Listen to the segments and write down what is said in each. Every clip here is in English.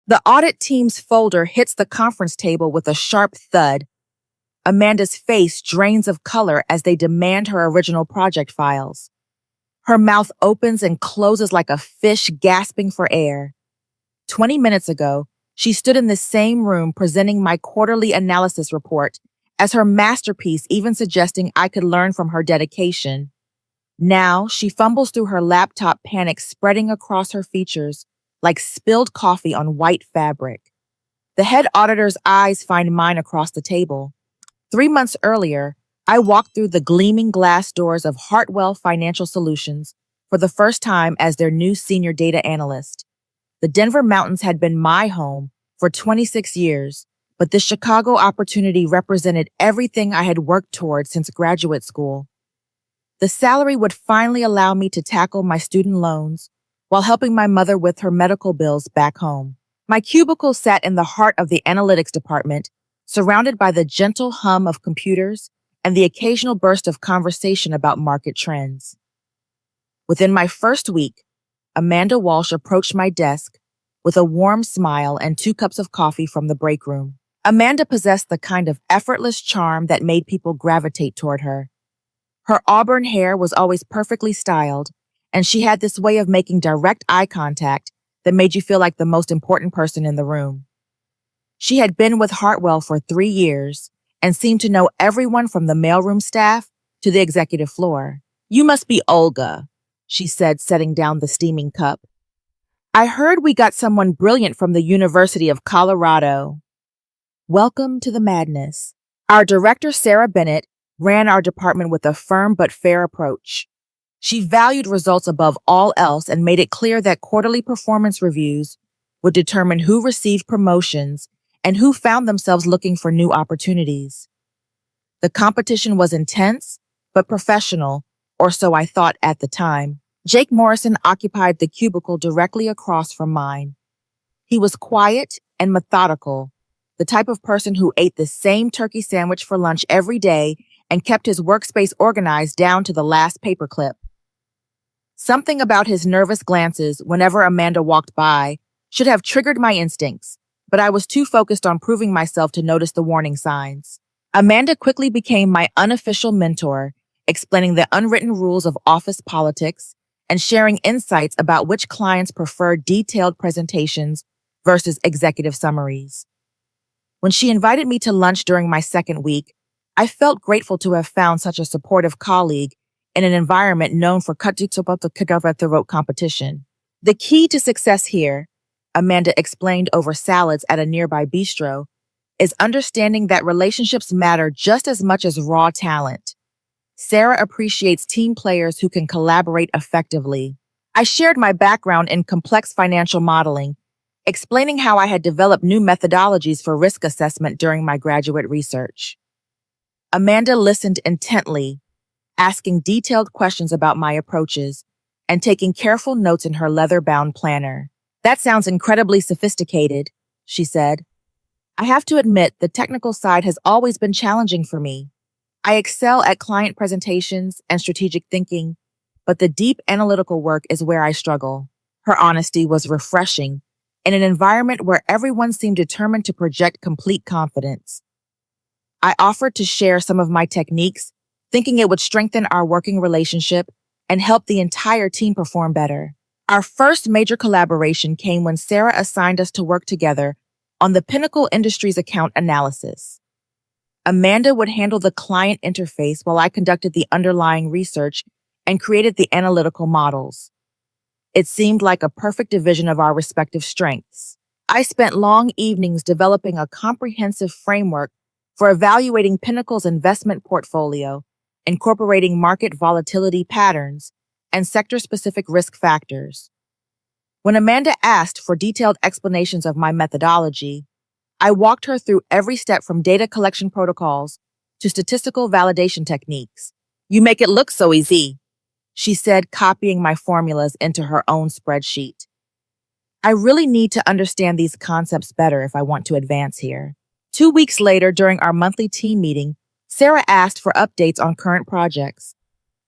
The audit team's folder hits the conference table with a sharp thud. Amanda's face drains of color as they demand her original project files. Her mouth opens and closes like a fish gasping for air. 20 minutes ago, she stood in the same room presenting my quarterly analysis report as her masterpiece, even suggesting I could learn from her dedication. Now, she fumbles through her laptop, panic spreading across her features like spilled coffee on white fabric. The head auditor's eyes find mine across the table. 3 months earlier, I walked through the gleaming glass doors of Hartwell Financial Solutions for the first time as their new senior data analyst. The Denver mountains had been my home for 26 years, but this Chicago opportunity represented everything I had worked toward since graduate school. The salary would finally allow me to tackle my student loans while helping my mother with her medical bills back home. My cubicle sat in the heart of the analytics department, surrounded by the gentle hum of computers and the occasional burst of conversation about market trends. Within my first week, Amanda Walsh approached my desk with a warm smile and 2 cups of coffee from the break room. Amanda possessed the kind of effortless charm that made people gravitate toward her. Her auburn hair was always perfectly styled, and she had this way of making direct eye contact that made you feel like the most important person in the room. She had been with Hartwell for 3 years and seemed to know everyone from the mailroom staff to the executive floor. "You must be Olga," she said, setting down the steaming cup. "I heard we got someone brilliant from the University of Colorado." Welcome to the madness. Our director, Sarah Bennett, ran our department with a firm but fair approach. She valued results above all else and made it clear that quarterly performance reviews would determine who received promotions and who found themselves looking for new opportunities. The competition was intense, but professional, or so I thought at the time. Jake Morrison occupied the cubicle directly across from mine. He was quiet and methodical, the type of person who ate the same turkey sandwich for lunch every day and kept his workspace organized down to the last paperclip. Something about his nervous glances whenever Amanda walked by should have triggered my instincts, but I was too focused on proving myself to notice the warning signs. Amanda quickly became my unofficial mentor, explaining the unwritten rules of office politics and sharing insights about which clients prefer detailed presentations versus executive summaries. When she invited me to lunch during my second week, I felt grateful to have found such a supportive colleague in an environment known for cut-to-throat competition. "The key to success here," Amanda explained over salads at a nearby bistro, "is understanding that relationships matter just as much as raw talent. Sarah appreciates team players who can collaborate effectively." I shared my background in complex financial modeling, explaining how I had developed new methodologies for risk assessment during my graduate research. Amanda listened intently, asking detailed questions about my approaches and taking careful notes in her leather-bound planner. "That sounds incredibly sophisticated," she said. "I have to admit, the technical side has always been challenging for me. I excel at client presentations and strategic thinking, but the deep analytical work is where I struggle." Her honesty was refreshing in an environment where everyone seemed determined to project complete confidence. I offered to share some of my techniques, thinking it would strengthen our working relationship and help the entire team perform better. Our first major collaboration came when Sarah assigned us to work together on the Pinnacle Industries account analysis. Amanda would handle the client interface while I conducted the underlying research and created the analytical models. It seemed like a perfect division of our respective strengths. I spent long evenings developing a comprehensive framework for evaluating Pinnacle's investment portfolio, incorporating market volatility patterns and sector-specific risk factors. When Amanda asked for detailed explanations of my methodology, I walked her through every step from data collection protocols to statistical validation techniques. "You make it look so easy," she said, copying my formulas into her own spreadsheet. "I really need to understand these concepts better if I want to advance here." 2 weeks later, during our monthly team meeting, Sarah asked for updates on current projects.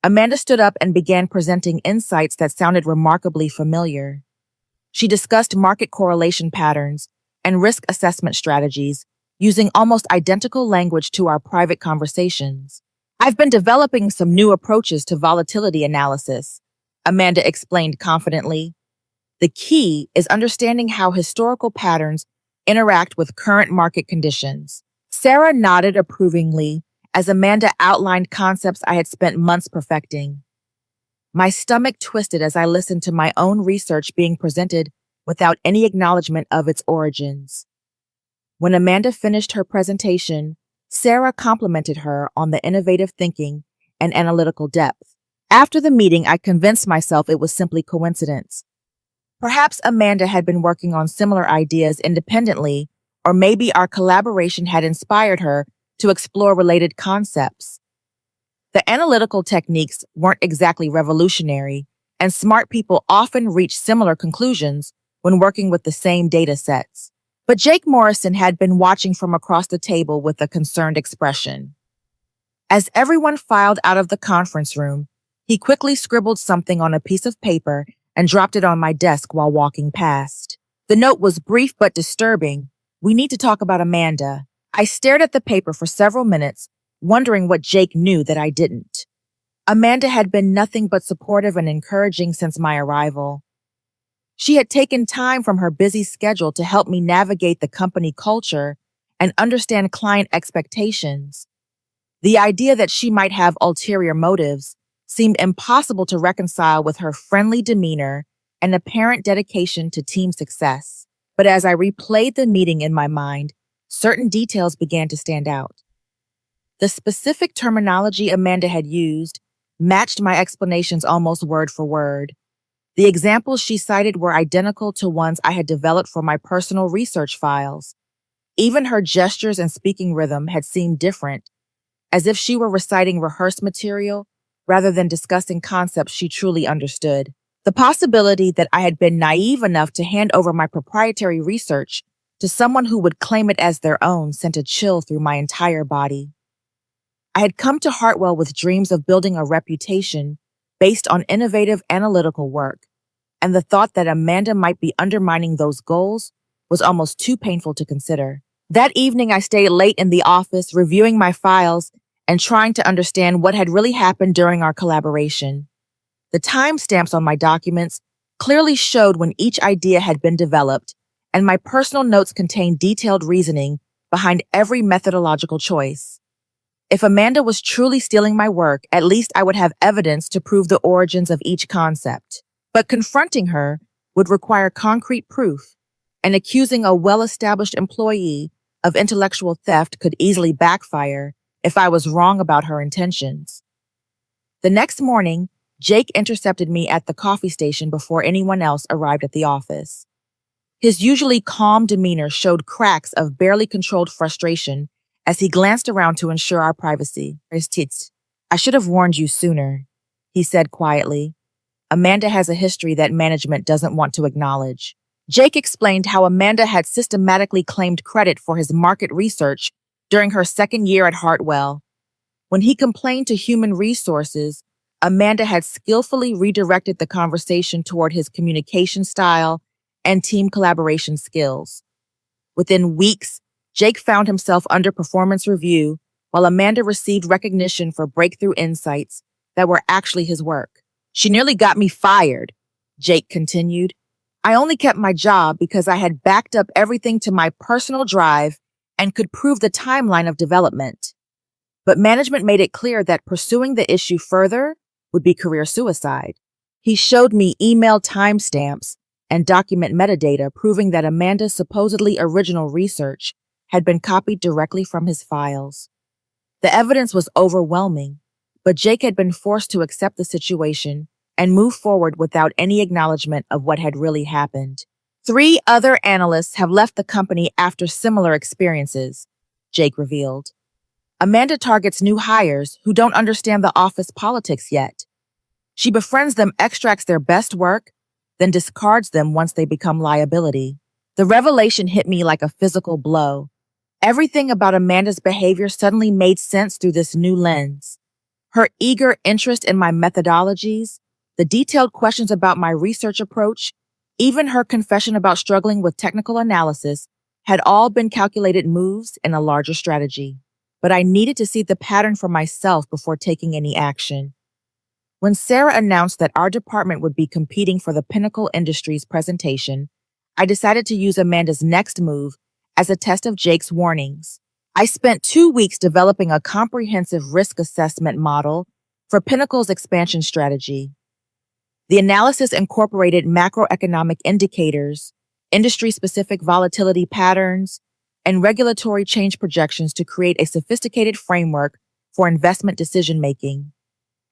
Amanda stood up and began presenting insights that sounded remarkably familiar. She discussed market correlation patterns and risk assessment strategies using almost identical language to our private conversations. I've been developing some new approaches to volatility analysis, Amanda explained confidently. The key is understanding how historical patterns interact with current market conditions. Sarah nodded approvingly as Amanda outlined concepts I had spent months perfecting. My stomach twisted as I listened to my own research being presented without any acknowledgement of its origins. When Amanda finished her presentation, Sarah complimented her on the innovative thinking and analytical depth. After the meeting, I convinced myself it was simply coincidence. Perhaps Amanda had been working on similar ideas independently, or maybe our collaboration had inspired her to explore related concepts. The analytical techniques weren't exactly revolutionary, and smart people often reach similar conclusions when working with the same data sets. But Jake Morrison had been watching from across the table with a concerned expression. As everyone filed out of the conference room, he quickly scribbled something on a piece of paper and dropped it on my desk while walking past. The note was brief but disturbing. "We need to talk about Amanda." I stared at the paper for several minutes, wondering what Jake knew that I didn't. Amanda had been nothing but supportive and encouraging since my arrival. She had taken time from her busy schedule to help me navigate the company culture and understand client expectations. The idea that she might have ulterior motives seemed impossible to reconcile with her friendly demeanor and apparent dedication to team success. But as I replayed the meeting in my mind, certain details began to stand out. The specific terminology Amanda had used matched my explanations almost word for word. The examples she cited were identical to ones I had developed for my personal research files. Even her gestures and speaking rhythm had seemed different, as if she were reciting rehearsed material rather than discussing concepts she truly understood. The possibility that I had been naive enough to hand over my proprietary research to someone who would claim it as their own sent a chill through my entire body. I had come to Hartwell with dreams of building a reputation based on innovative analytical work, and the thought that Amanda might be undermining those goals was almost too painful to consider. That evening, I stayed late in the office, reviewing my files and trying to understand what had really happened during our collaboration. The timestamps on my documents clearly showed when each idea had been developed, and my personal notes contained detailed reasoning behind every methodological choice. If Amanda was truly stealing my work, at least I would have evidence to prove the origins of each concept. But confronting her would require concrete proof, and accusing a well-established employee of intellectual theft could easily backfire if I was wrong about her intentions. The next morning, Jake intercepted me at the coffee station before anyone else arrived at the office. His usually calm demeanor showed cracks of barely controlled frustration as he glanced around to ensure our privacy. "I should have warned you sooner," he said quietly. "Amanda has a history that management doesn't want to acknowledge." Jake explained how Amanda had systematically claimed credit for his market research during her second year at Hartwell. When he complained to human resources, Amanda had skillfully redirected the conversation toward his communication style and team collaboration skills. Within weeks, Jake found himself under performance review, while Amanda received recognition for breakthrough insights that were actually his work. "She nearly got me fired," Jake continued. "I only kept my job because I had backed up everything to my personal drive and could prove the timeline of development. But management made it clear that pursuing the issue further would be career suicide." He showed me email timestamps and document metadata proving that Amanda's supposedly original research had been copied directly from his files. The evidence was overwhelming, but Jake had been forced to accept the situation and move forward without any acknowledgement of what had really happened. 3 other analysts have left the company after similar experiences, Jake revealed. Amanda targets new hires who don't understand the office politics yet. She befriends them, extracts their best work, then discards them once they become liability. The revelation hit me like a physical blow. Everything about Amanda's behavior suddenly made sense through this new lens. Her eager interest in my methodologies, the detailed questions about my research approach, Even her confession about struggling with technical analysis had all been calculated moves in a larger strategy. But I needed to see the pattern for myself before taking any action. When Sarah announced that our department would be competing for the Pinnacle Industries presentation, I decided to use Amanda's next move as a test of Jake's warnings. I spent 2 weeks developing a comprehensive risk assessment model for Pinnacle's expansion strategy. The analysis incorporated macroeconomic indicators, industry-specific volatility patterns, and regulatory change projections to create a sophisticated framework for investment decision-making.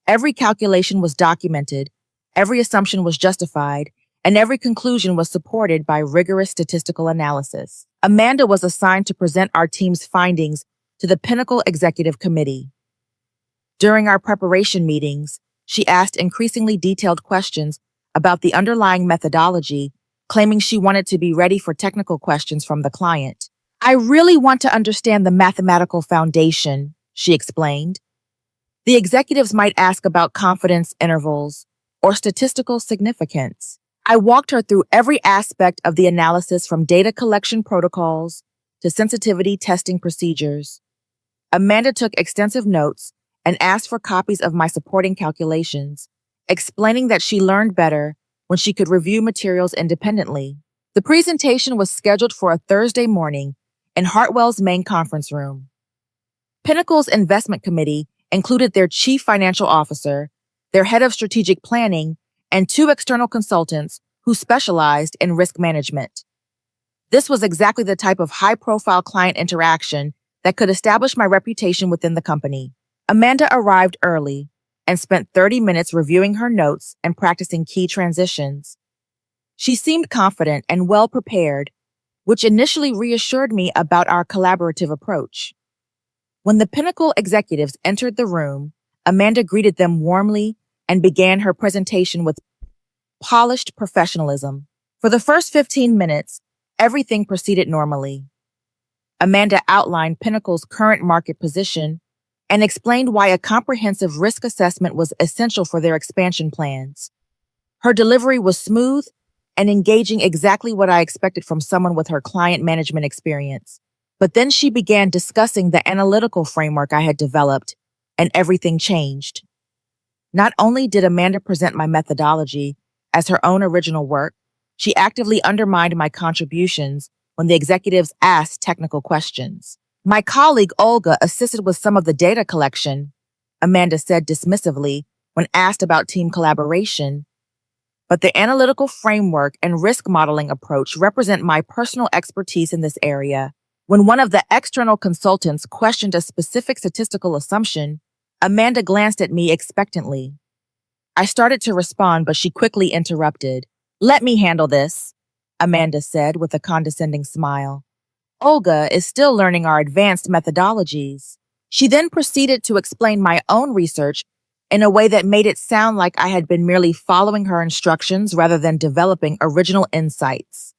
Every calculation was documented, every assumption was justified, and every conclusion was supported by rigorous statistical analysis. Amanda was assigned to present our team's findings to the Pinnacle Executive Committee. During our preparation meetings, she asked increasingly detailed questions about the underlying methodology, claiming she wanted to be ready for technical questions from the client. "I really want to understand the mathematical foundation," she explained. "The executives might ask about confidence intervals or statistical significance." I walked her through every aspect of the analysis, from data collection protocols to sensitivity testing procedures. Amanda took extensive notes and asked for copies of my supporting calculations, explaining that she learned better when she could review materials independently. The presentation was scheduled for a Thursday morning in Hartwell's main conference room. Pinnacle's investment committee included their chief financial officer, their head of strategic planning, and 2 external consultants who specialized in risk management. This was exactly the type of high-profile client interaction that could establish my reputation within the company. Amanda arrived early and spent 30 minutes reviewing her notes and practicing key transitions. She seemed confident and well-prepared, which initially reassured me about our collaborative approach. When the Pinnacle executives entered the room, Amanda greeted them warmly and began her presentation with polished professionalism. For the first 15 minutes, everything proceeded normally. Amanda outlined Pinnacle's current market position and explained why a comprehensive risk assessment was essential for their expansion plans. Her delivery was smooth and engaging, exactly what I expected from someone with her client management experience. But then she began discussing the analytical framework I had developed, and everything changed. Not only did Amanda present my methodology as her own original work, she actively undermined my contributions when the executives asked technical questions. "My colleague Olga assisted with some of the data collection," Amanda said dismissively when asked about team collaboration. "But the analytical framework and risk modeling approach represent my personal expertise in this area." When one of the external consultants questioned a specific statistical assumption, Amanda glanced at me expectantly. I started to respond, but she quickly interrupted. "Let me handle this," Amanda said with a condescending smile. "Olga is still learning our advanced methodologies." She then proceeded to explain my own research in a way that made it sound like I had been merely following her instructions rather than developing original insights.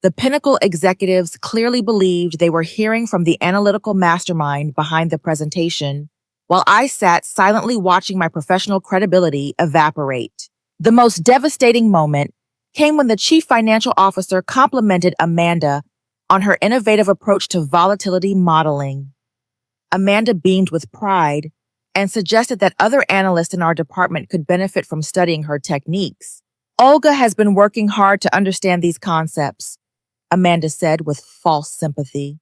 The Pinnacle executives clearly believed they were hearing from the analytical mastermind behind the presentation, while I sat silently watching my professional credibility evaporate. The most devastating moment came when the chief financial officer complimented Amanda on her innovative approach to volatility modeling. Amanda beamed with pride and suggested that other analysts in our department could benefit from studying her techniques. "Olga has been working hard to understand these concepts," Amanda said with false sympathy.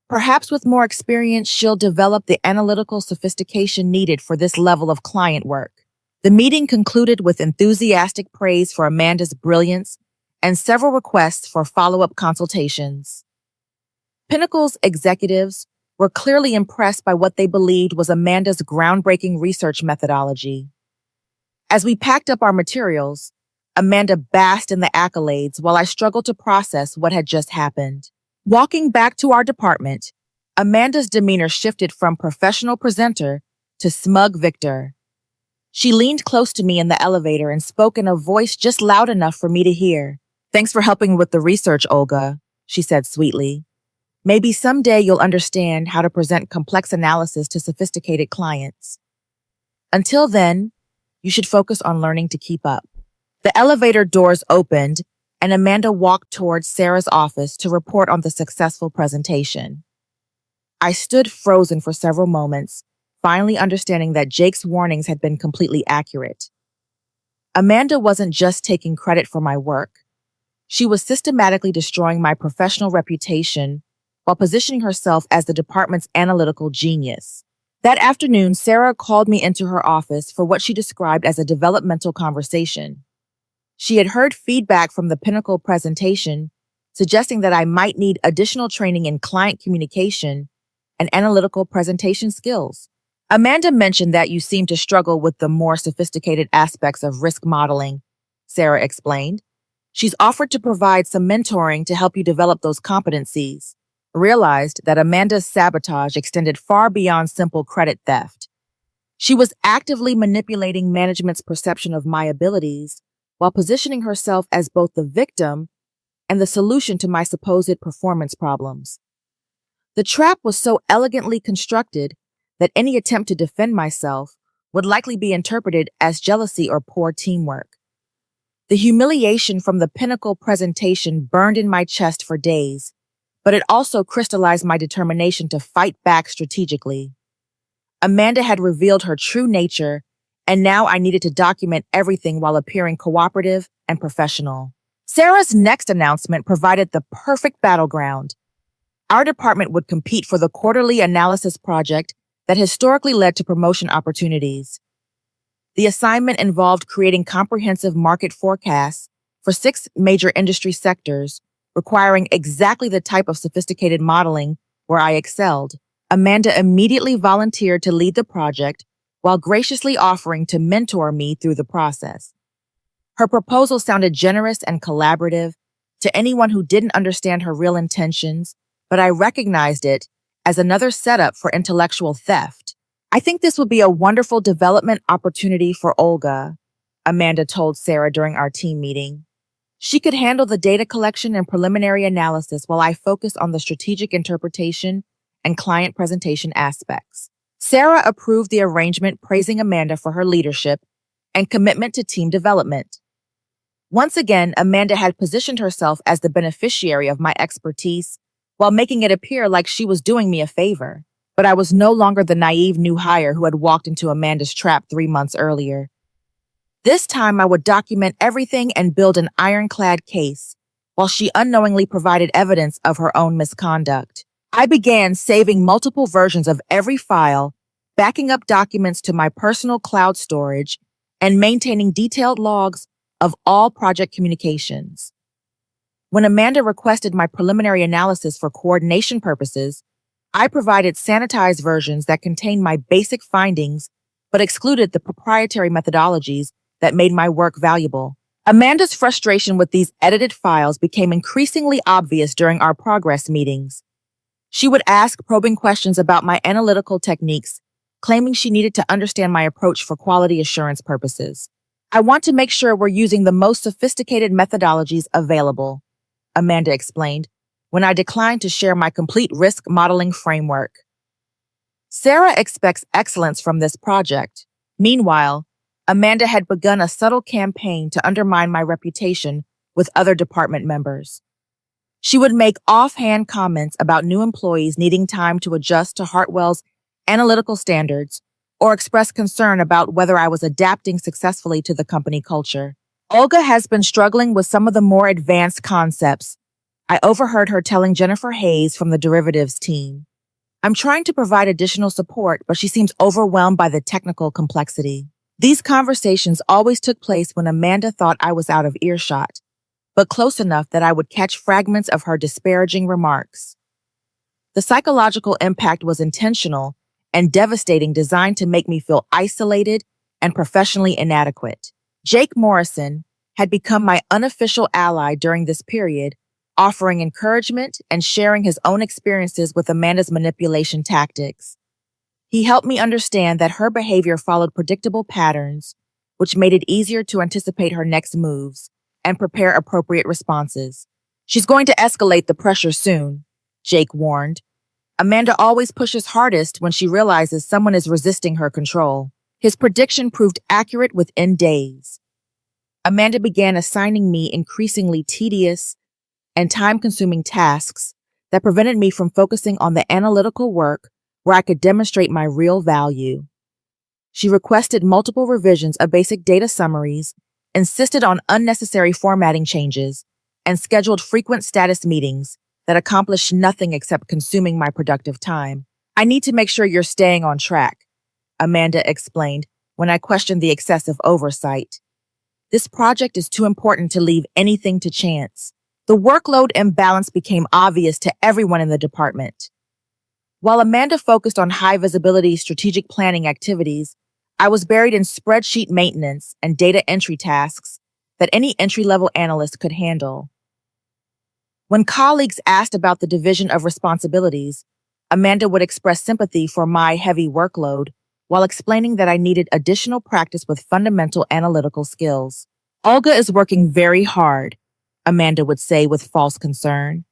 "Perhaps with more experience, she'll develop the analytical sophistication needed for this level of client work." The meeting concluded with enthusiastic praise for Amanda's brilliance and several requests for follow-up consultations. Pinnacle's executives were clearly impressed by what they believed was Amanda's groundbreaking research methodology. As we packed up our materials, Amanda basked in the accolades while I struggled to process what had just happened. Walking back to our department, Amanda's demeanor shifted from professional presenter to smug victor. She leaned close to me in the elevator and spoke in a voice just loud enough for me to hear. "Thanks for helping with the research, Olga," she said sweetly. "Maybe someday you'll understand how to present complex analysis to sophisticated clients. Until then, you should focus on learning to keep up." The elevator doors opened, and Amanda walked towards Sarah's office to report on the successful presentation. I stood frozen for several moments, finally understanding that Jake's warnings had been completely accurate. Amanda wasn't just taking credit for my work. She was systematically destroying my professional reputation while positioning herself as the department's analytical genius. That afternoon, Sarah called me into her office for what she described as a developmental conversation. She had heard feedback from the Pinnacle presentation, suggesting that I might need additional training in client communication and analytical presentation skills. Amanda mentioned that you seem to struggle with the more sophisticated aspects of risk modeling, Sarah explained. She's offered to provide some mentoring to help you develop those competencies. Realized that Amanda's sabotage extended far beyond simple credit theft. She was actively manipulating management's perception of my abilities while positioning herself as both the victim and the solution to my supposed performance problems. The trap was so elegantly constructed that any attempt to defend myself would likely be interpreted as jealousy or poor teamwork. The humiliation from the Pinnacle presentation burned in my chest for days, but it also crystallized my determination to fight back strategically. Amanda had revealed her true nature, and now I needed to document everything while appearing cooperative and professional. Sarah's next announcement provided the perfect battleground. Our department would compete for the quarterly analysis project that historically led to promotion opportunities. The assignment involved creating comprehensive market forecasts for 6 major industry sectors, requiring exactly the type of sophisticated modeling where I excelled. Amanda immediately volunteered to lead the project while graciously offering to mentor me through the process. Her proposal sounded generous and collaborative to anyone who didn't understand her real intentions, but I recognized it as another setup for intellectual theft. I think this would be a wonderful development opportunity for Olga, Amanda told Sarah during our team meeting. She could handle the data collection and preliminary analysis while I focus on the strategic interpretation and client presentation aspects. Sarah approved the arrangement, praising Amanda for her leadership and commitment to team development. Once again, Amanda had positioned herself as the beneficiary of my expertise while making it appear like she was doing me a favor. But I was no longer the naive new hire who had walked into Amanda's trap 3 months earlier. This time I would document everything and build an ironclad case, while she unknowingly provided evidence of her own misconduct. I began saving multiple versions of every file, backing up documents to my personal cloud storage, and maintaining detailed logs of all project communications. When Amanda requested my preliminary analysis for coordination purposes, I provided sanitized versions that contained my basic findings but excluded the proprietary methodologies that made my work valuable. Amanda's frustration with these edited files became increasingly obvious during our progress meetings. She would ask probing questions about my analytical techniques, claiming she needed to understand my approach for quality assurance purposes. I want to make sure we're using the most sophisticated methodologies available, Amanda explained, when I declined to share my complete risk modeling framework. Sarah expects excellence from this project. Meanwhile, Amanda had begun a subtle campaign to undermine my reputation with other department members. She would make offhand comments about new employees needing time to adjust to Hartwell's analytical standards or express concern about whether I was adapting successfully to the company culture. Olga has been struggling with some of the more advanced concepts, I overheard her telling Jennifer Hayes from the derivatives team. I'm trying to provide additional support, but she seems overwhelmed by the technical complexity. These conversations always took place when Amanda thought I was out of earshot, but close enough that I would catch fragments of her disparaging remarks. The psychological impact was intentional and devastating, designed to make me feel isolated and professionally inadequate. Jake Morrison had become my unofficial ally during this period, offering encouragement and sharing his own experiences with Amanda's manipulation tactics. He helped me understand that her behavior followed predictable patterns, which made it easier to anticipate her next moves and prepare appropriate responses. She's going to escalate the pressure soon, Jake warned. Amanda always pushes hardest when she realizes someone is resisting her control. His prediction proved accurate within days. Amanda began assigning me increasingly tedious and time-consuming tasks that prevented me from focusing on the analytical work where I could demonstrate my real value. She requested multiple revisions of basic data summaries, insisted on unnecessary formatting changes, and scheduled frequent status meetings that accomplished nothing except consuming my productive time. "I need to make sure you're staying on track," Amanda explained when I questioned the excessive oversight. "This project is too important to leave anything to chance." The workload imbalance became obvious to everyone in the department. While Amanda focused on high-visibility strategic planning activities, I was buried in spreadsheet maintenance and data entry tasks that any entry-level analyst could handle. When colleagues asked about the division of responsibilities, Amanda would express sympathy for my heavy workload while explaining that I needed additional practice with fundamental analytical skills. "Olga is working very hard," Amanda would say with false concern.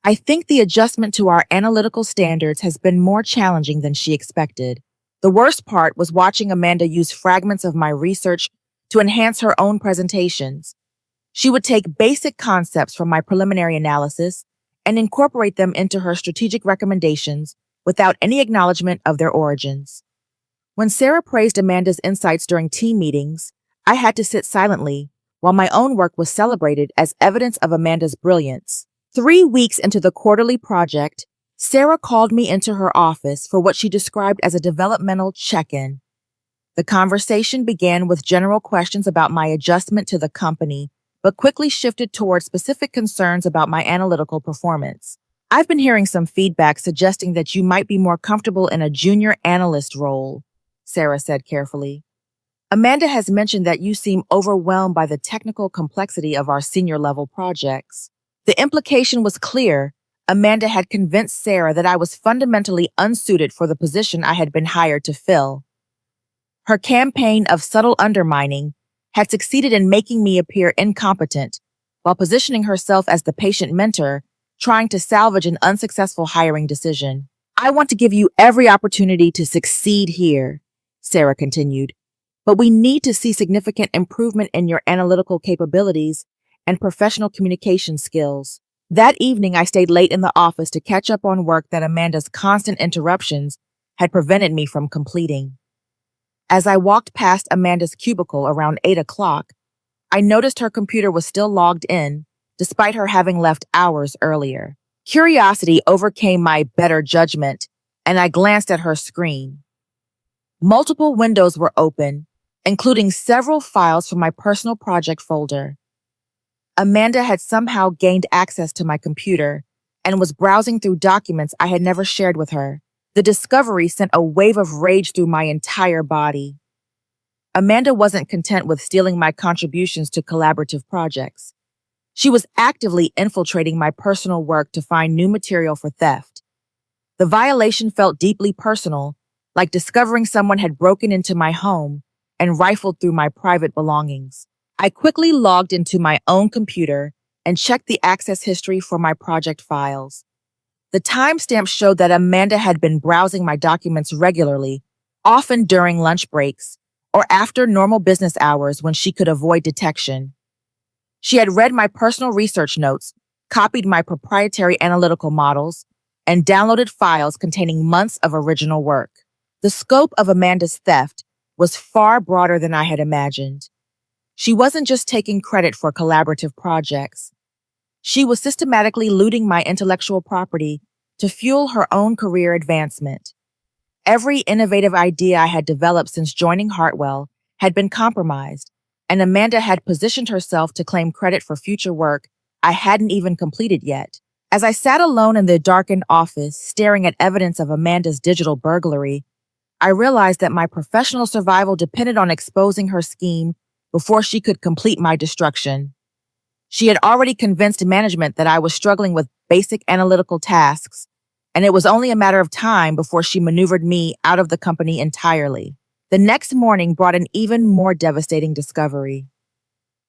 "I think the adjustment to our analytical standards has been more challenging than she expected." The worst part was watching Amanda use fragments of my research to enhance her own presentations. She would take basic concepts from my preliminary analysis and incorporate them into her strategic recommendations without any acknowledgement of their origins. When Sarah praised Amanda's insights during team meetings, I had to sit silently while my own work was celebrated as evidence of Amanda's brilliance. 3 weeks into the quarterly project, Sarah called me into her office for what she described as a developmental check-in. The conversation began with general questions about my adjustment to the company, but quickly shifted toward specific concerns about my analytical performance. "I've been hearing some feedback suggesting that you might be more comfortable in a junior analyst role," Sarah said carefully. "Amanda has mentioned that you seem overwhelmed by the technical complexity of our senior-level projects." The implication was clear. Amanda had convinced Sarah that I was fundamentally unsuited for the position I had been hired to fill. Her campaign of subtle undermining had succeeded in making me appear incompetent, while positioning herself as the patient mentor, trying to salvage an unsuccessful hiring decision. "I want to give you every opportunity to succeed here," Sarah continued, "but we need to see significant improvement in your analytical capabilities and professional communication skills." That evening, I stayed late in the office to catch up on work that Amanda's constant interruptions had prevented me from completing. As I walked past Amanda's cubicle around 8 o'clock, I noticed her computer was still logged in, despite her having left hours earlier. Curiosity overcame my better judgment, and I glanced at her screen. Multiple windows were open, including several files from my personal project folder. Amanda had somehow gained access to my computer and was browsing through documents I had never shared with her. The discovery sent a wave of rage through my entire body. Amanda wasn't content with stealing my contributions to collaborative projects. She was actively infiltrating my personal work to find new material for theft. The violation felt deeply personal, like discovering someone had broken into my home and rifled through my private belongings. I quickly logged into my own computer and checked the access history for my project files. The timestamp showed that Amanda had been browsing my documents regularly, often during lunch breaks or after normal business hours when she could avoid detection. She had read my personal research notes, copied my proprietary analytical models, and downloaded files containing months of original work. The scope of Amanda's theft was far broader than I had imagined. She wasn't just taking credit for collaborative projects. She was systematically looting my intellectual property to fuel her own career advancement. Every innovative idea I had developed since joining Hartwell had been compromised, and Amanda had positioned herself to claim credit for future work I hadn't even completed yet. As I sat alone in the darkened office, staring at evidence of Amanda's digital burglary, I realized that my professional survival depended on exposing her scheme before she could complete my destruction. She had already convinced management that I was struggling with basic analytical tasks, and it was only a matter of time before she maneuvered me out of the company entirely. The next morning brought an even more devastating discovery.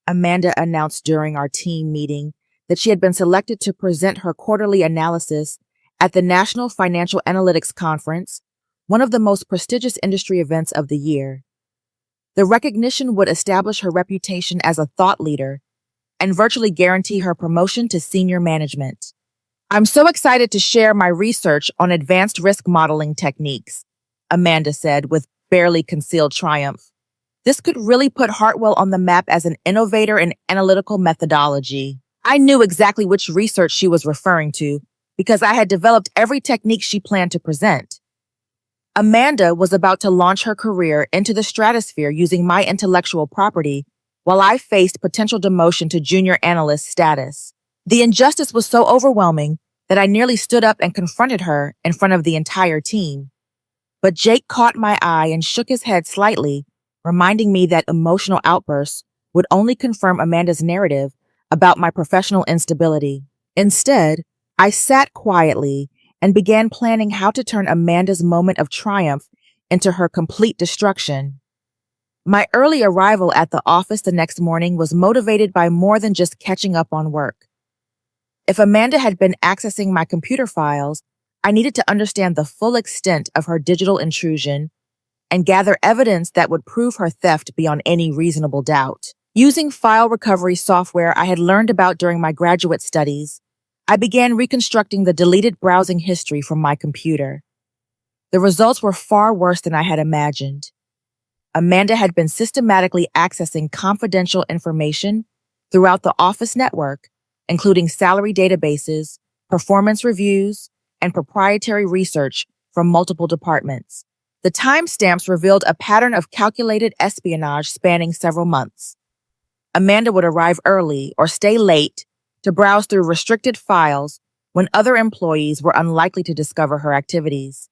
Amanda announced during our team meeting that she had been selected to present her quarterly analysis at the National Financial Analytics Conference, one of the most prestigious industry events of the year. The recognition would establish her reputation as a thought leader and virtually guarantee her promotion to senior management. I'm so excited to share my research on advanced risk modeling techniques, Amanda said with barely concealed triumph. This could really put Hartwell on the map as an innovator in analytical methodology. I knew exactly which research she was referring to because I had developed every technique she planned to present. Amanda was about to launch her career into the stratosphere using my intellectual property while I faced potential demotion to junior analyst status. The injustice was so overwhelming that I nearly stood up and confronted her in front of the entire team. But Jake caught my eye and shook his head slightly, reminding me that emotional outbursts would only confirm Amanda's narrative about my professional instability. Instead, I sat quietly and began planning how to turn Amanda's moment of triumph into her complete destruction. My early arrival at the office the next morning was motivated by more than just catching up on work. If Amanda had been accessing my computer files, I needed to understand the full extent of her digital intrusion and gather evidence that would prove her theft beyond any reasonable doubt. Using file recovery software I had learned about during my graduate studies, I began reconstructing the deleted browsing history from my computer. The results were far worse than I had imagined. Amanda had been systematically accessing confidential information throughout the office network, including salary databases, performance reviews, and proprietary research from multiple departments. The timestamps revealed a pattern of calculated espionage spanning several months. Amanda would arrive early or stay late to browse through restricted files when other employees were unlikely to discover her activities.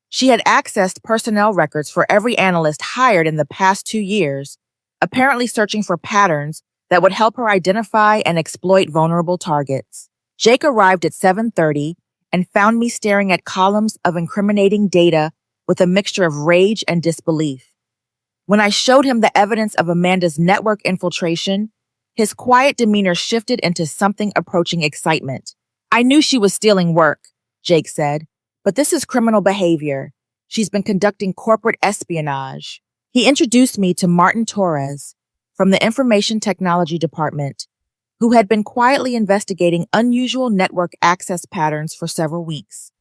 She had accessed personnel records for every analyst hired in the past 2 years, apparently searching for patterns that would help her identify and exploit vulnerable targets. Jake arrived at 7:30 and found me staring at columns of incriminating data with a mixture of rage and disbelief. When I showed him the evidence of Amanda's network infiltration, his quiet demeanor shifted into something approaching excitement. I knew she was stealing work, Jake said, but this is criminal behavior. She's been conducting corporate espionage. He introduced me to Martin Torres from the Information Technology Department, who had been quietly investigating unusual network access patterns for several weeks.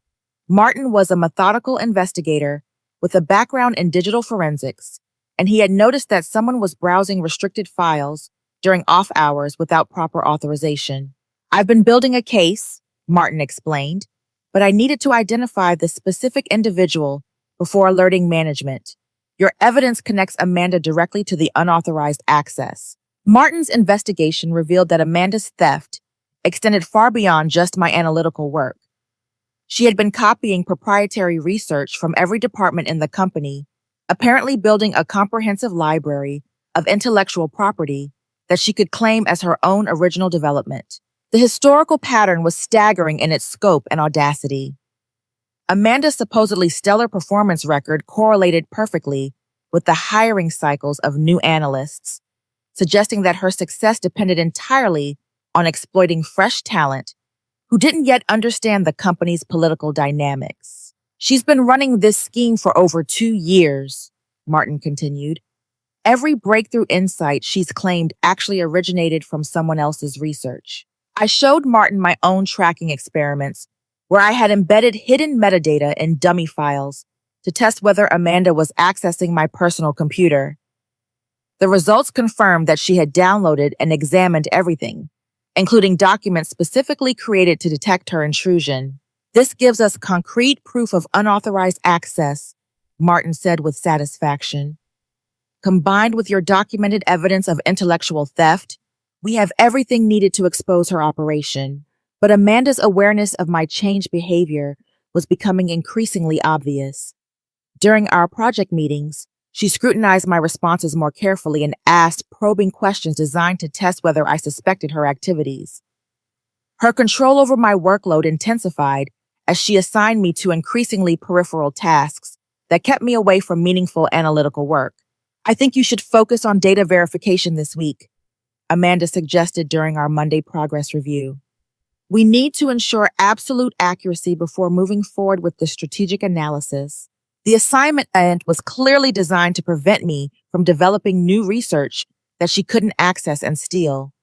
Martin was a methodical investigator with a background in digital forensics, and he had noticed that someone was browsing restricted files during off hours without proper authorization. I've been building a case, Martin explained, but I needed to identify the specific individual before alerting management. Your evidence connects Amanda directly to the unauthorized access. Martin's investigation revealed that Amanda's theft extended far beyond just my analytical work. She had been copying proprietary research from every department in the company, apparently building a comprehensive library of intellectual property that she could claim as her own original development. The historical pattern was staggering in its scope and audacity. Amanda's supposedly stellar performance record correlated perfectly with the hiring cycles of new analysts, suggesting that her success depended entirely on exploiting fresh talent who didn't yet understand the company's political dynamics. She's been running this scheme for over 2 years, Martin continued. Every breakthrough insight she's claimed actually originated from someone else's research. I showed Martin my own tracking experiments where I had embedded hidden metadata in dummy files to test whether Amanda was accessing my personal computer. The results confirmed that she had downloaded and examined everything, including documents specifically created to detect her intrusion. This gives us concrete proof of unauthorized access, Martin said with satisfaction. Combined with your documented evidence of intellectual theft, we have everything needed to expose her operation. But Amanda's awareness of my changed behavior was becoming increasingly obvious. During our project meetings, she scrutinized my responses more carefully and asked probing questions designed to test whether I suspected her activities. Her control over my workload intensified as she assigned me to increasingly peripheral tasks that kept me away from meaningful analytical work. I think you should focus on data verification this week, Amanda suggested during our Monday progress review. We need to ensure absolute accuracy before moving forward with the strategic analysis. The assignment was clearly designed to prevent me from developing new research that she couldn't access and steal.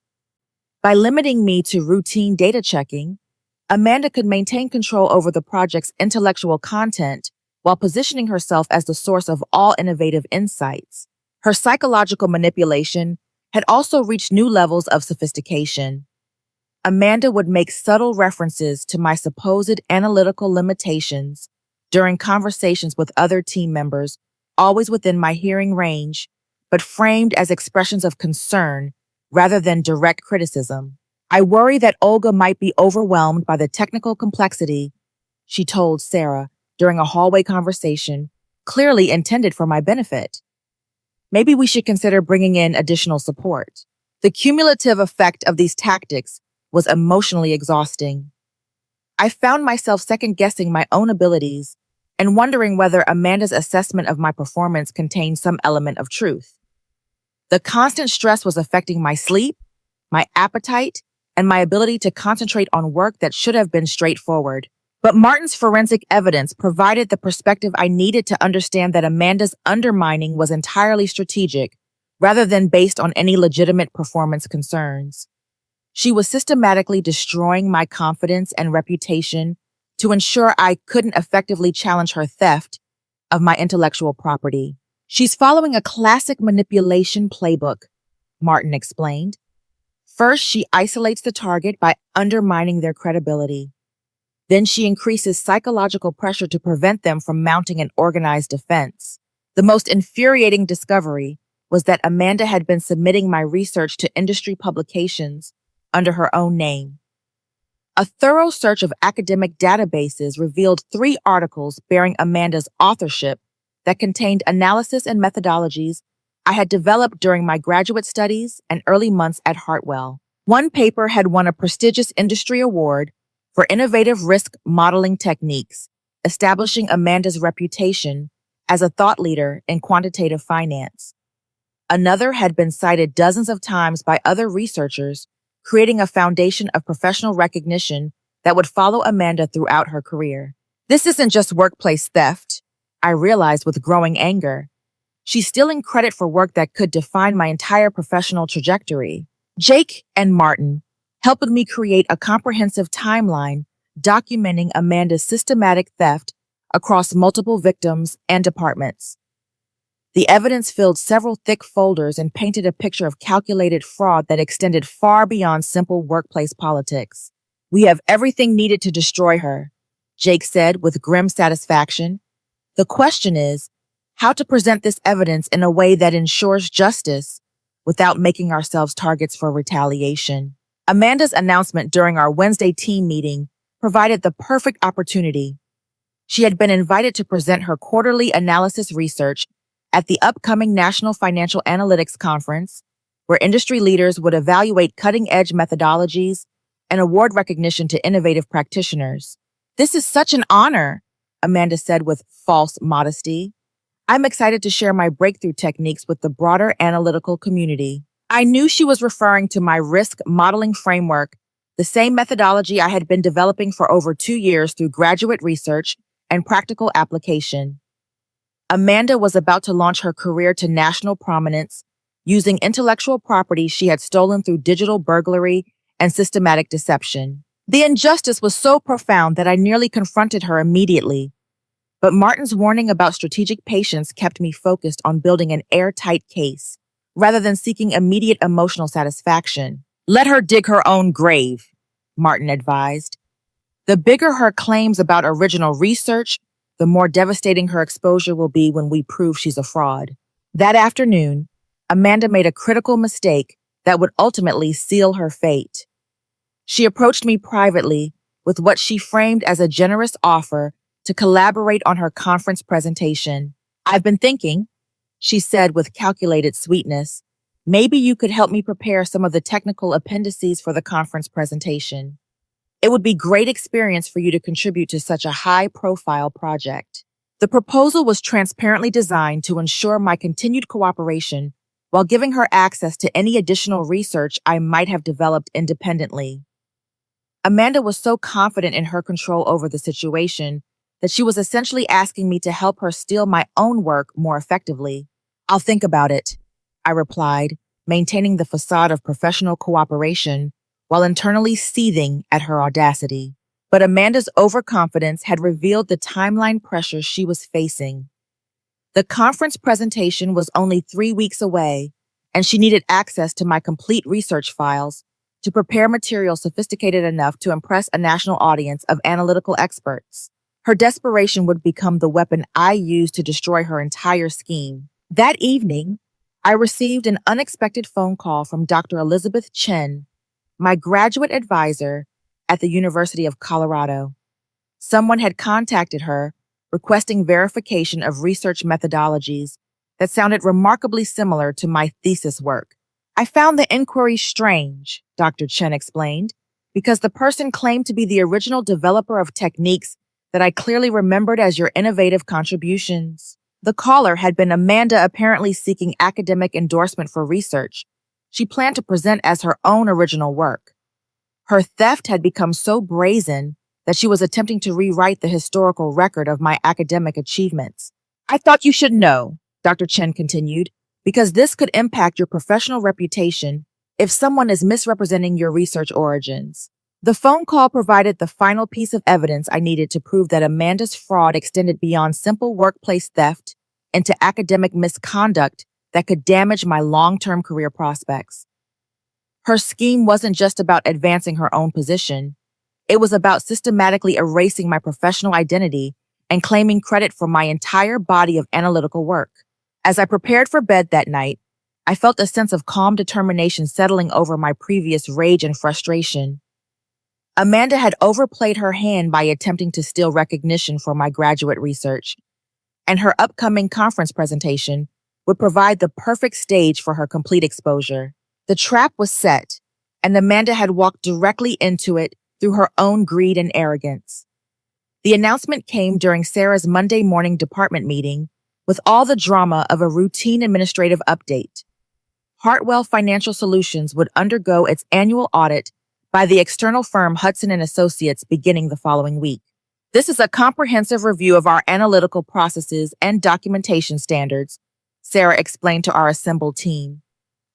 By limiting me to routine data checking, Amanda could maintain control over the project's intellectual content while positioning herself as the source of all innovative insights. Her psychological manipulation had also reached new levels of sophistication. Amanda would make subtle references to my supposed analytical limitations during conversations with other team members, always within my hearing range, but framed as expressions of concern rather than direct criticism. I worry that Olga might be overwhelmed by the technical complexity, she told Sarah during a hallway conversation, clearly intended for my benefit. Maybe we should consider bringing in additional support. The cumulative effect of these tactics was emotionally exhausting. I found myself second-guessing my own abilities and wondering whether Amanda's assessment of my performance contained some element of truth. The constant stress was affecting my sleep, my appetite, and my ability to concentrate on work that should have been straightforward. But Martin's forensic evidence provided the perspective I needed to understand that Amanda's undermining was entirely strategic, rather than based on any legitimate performance concerns. She was systematically destroying my confidence and reputation to ensure I couldn't effectively challenge her theft of my intellectual property. She's following a classic manipulation playbook, Martin explained. First, she isolates the target by undermining their credibility. Then she increases psychological pressure to prevent them from mounting an organized defense. The most infuriating discovery was that Amanda had been submitting my research to industry publications under her own name. A thorough search of academic databases revealed 3 articles bearing Amanda's authorship that contained analysis and methodologies I had developed during my graduate studies and early months at Hartwell. One paper had won a prestigious industry award for innovative risk modeling techniques, establishing Amanda's reputation as a thought leader in quantitative finance. Another had been cited dozens of times by other researchers, creating a foundation of professional recognition that would follow Amanda throughout her career. This isn't just workplace theft, I realized with growing anger. She's stealing credit for work that could define my entire professional trajectory. Jake and Martin helped me create a comprehensive timeline documenting Amanda's systematic theft across multiple victims and departments. The evidence filled several thick folders and painted a picture of calculated fraud that extended far beyond simple workplace politics. We have everything needed to destroy her, Jake said with grim satisfaction. The question is, how to present this evidence in a way that ensures justice without making ourselves targets for retaliation. Amanda's announcement during our Wednesday team meeting provided the perfect opportunity. She had been invited to present her quarterly analysis research at the upcoming National Financial Analytics Conference, where industry leaders would evaluate cutting-edge methodologies and award recognition to innovative practitioners. This is such an honor, Amanda said with false modesty. I'm excited to share my breakthrough techniques with the broader analytical community. I knew she was referring to my risk modeling framework, the same methodology I had been developing for over 2 years through graduate research and practical application. Amanda was about to launch her career to national prominence using intellectual property she had stolen through digital burglary and systematic deception. The injustice was so profound that I nearly confronted her immediately. But Martin's warning about strategic patience kept me focused on building an airtight case, rather than seeking immediate emotional satisfaction. Let her dig her own grave, Martin advised. The bigger her claims about original research, the more devastating her exposure will be when we prove she's a fraud. That afternoon, Amanda made a critical mistake that would ultimately seal her fate. She approached me privately with what she framed as a generous offer to collaborate on her conference presentation. I've been thinking, she said with calculated sweetness, maybe you could help me prepare some of the technical appendices for the conference presentation. It would be great experience for you to contribute to such a high-profile project. The proposal was transparently designed to ensure my continued cooperation while giving her access to any additional research I might have developed independently. Amanda was so confident in her control over the situation that she was essentially asking me to help her steal my own work more effectively. "I'll think about it," I replied, maintaining the facade of professional cooperation while internally seething at her audacity. But Amanda's overconfidence had revealed the timeline pressure she was facing. The conference presentation was only 3 weeks away, and she needed access to my complete research files to prepare material sophisticated enough to impress a national audience of analytical experts. Her desperation would become the weapon I used to destroy her entire scheme. That evening, I received an unexpected phone call from Dr. Elizabeth Chen, my graduate advisor at the University of Colorado. Someone had contacted her requesting verification of research methodologies that sounded remarkably similar to my thesis work. "I found the inquiry strange," Dr. Chen explained, "because the person claimed to be the original developer of techniques that I clearly remembered as your innovative contributions." The caller had been Amanda, apparently seeking academic endorsement for research she planned to present as her own original work. Her theft had become so brazen that she was attempting to rewrite the historical record of my academic achievements. "I thought you should know," Dr. Chen continued, "because this could impact your professional reputation if someone is misrepresenting your research origins." The phone call provided the final piece of evidence I needed to prove that Amanda's fraud extended beyond simple workplace theft into academic misconduct that could damage my long-term career prospects. Her scheme wasn't just about advancing her own position. It was about systematically erasing my professional identity and claiming credit for my entire body of analytical work. As I prepared for bed that night, I felt a sense of calm determination settling over my previous rage and frustration. Amanda had overplayed her hand by attempting to steal recognition for my graduate research, and her upcoming conference presentation would provide the perfect stage for her complete exposure. The trap was set, and Amanda had walked directly into it through her own greed and arrogance. The announcement came during Sarah's Monday morning department meeting with all the drama of a routine administrative update. Hartwell Financial Solutions would undergo its annual audit by the external firm Hudson and Associates beginning the following week. "This is a comprehensive review of our analytical processes and documentation standards," Sarah explained to our assembled team.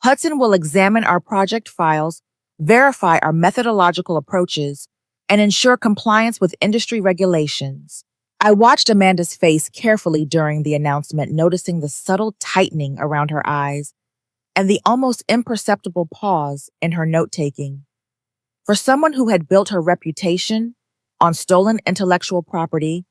"Hudson will examine our project files, verify our methodological approaches, and ensure compliance with industry regulations." I watched Amanda's face carefully during the announcement, noticing the subtle tightening around her eyes and the almost imperceptible pause in her note-taking. For someone who had built her reputation on stolen intellectual property,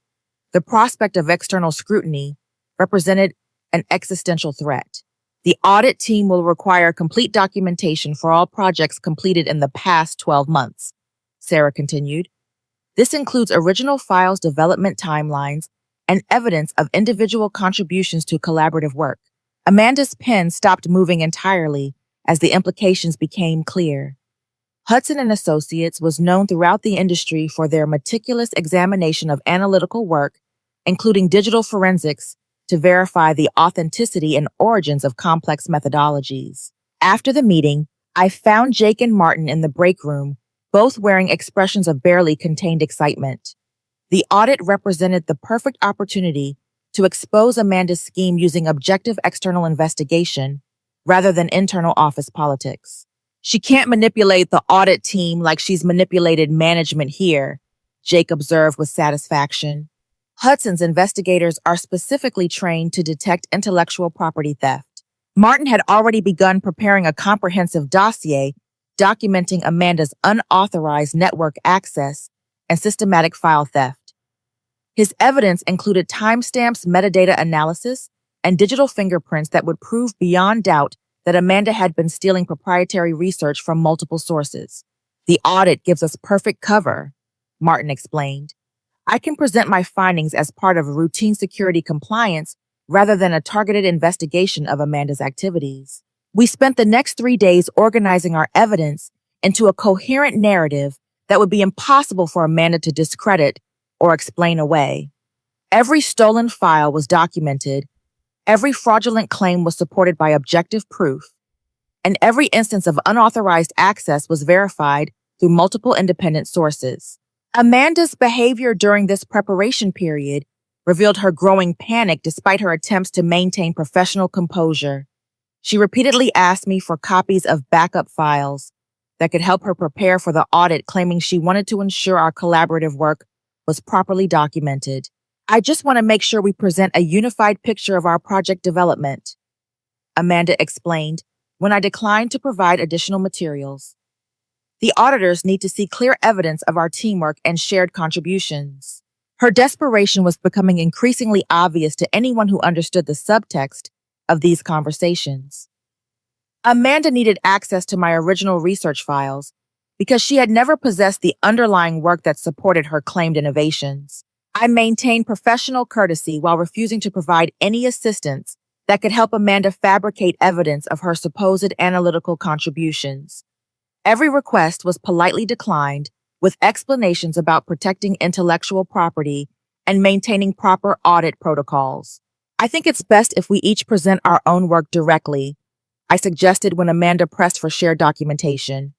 the prospect of external scrutiny represented an existential threat. "The audit team will require complete documentation for all projects completed in the past 12 months, Sarah continued. "This includes original files development timelines and evidence of individual contributions to collaborative work." Amanda's pen stopped moving entirely as the implications became clear. Hudson and Associates was known throughout the industry for their meticulous examination of analytical work, including digital forensics, to verify the authenticity and origins of complex methodologies. After the meeting, I found Jake and Martin in the break room, both wearing expressions of barely contained excitement. The audit represented the perfect opportunity to expose Amanda's scheme using objective external investigation rather than internal office politics. "She can't manipulate the audit team like she's manipulated management here," Jake observed with satisfaction. "Hudson's investigators are specifically trained to detect intellectual property theft." Martin had already begun preparing a comprehensive dossier documenting Amanda's unauthorized network access and systematic file theft. His evidence included timestamps, metadata analysis, and digital fingerprints that would prove beyond doubt that Amanda had been stealing proprietary research from multiple sources. "The audit gives us perfect cover," Martin explained. "I can present my findings as part of routine security compliance rather than a targeted investigation of Amanda's activities." We spent the next 3 days organizing our evidence into a coherent narrative that would be impossible for Amanda to discredit or explain away. Every stolen file was documented, every fraudulent claim was supported by objective proof, and every instance of unauthorized access was verified through multiple independent sources. Amanda's behavior during this preparation period revealed her growing panic despite her attempts to maintain professional composure. She repeatedly asked me for copies of backup files that could help her prepare for the audit, claiming she wanted to ensure our collaborative work was properly documented. I just want to make sure we present a unified picture of our project development, Amanda explained when I declined to provide additional materials. The auditors need to see clear evidence of our teamwork and shared contributions. Her desperation was becoming increasingly obvious to anyone who understood the subtext of these conversations. Amanda needed access to my original research files because she had never possessed the underlying work that supported her claimed innovations. I maintained professional courtesy while refusing to provide any assistance that could help Amanda fabricate evidence of her supposed analytical contributions. Every request was politely declined, with explanations about protecting intellectual property and maintaining proper audit protocols. I think it's best if we each present our own work directly, I suggested when Amanda pressed for shared documentation.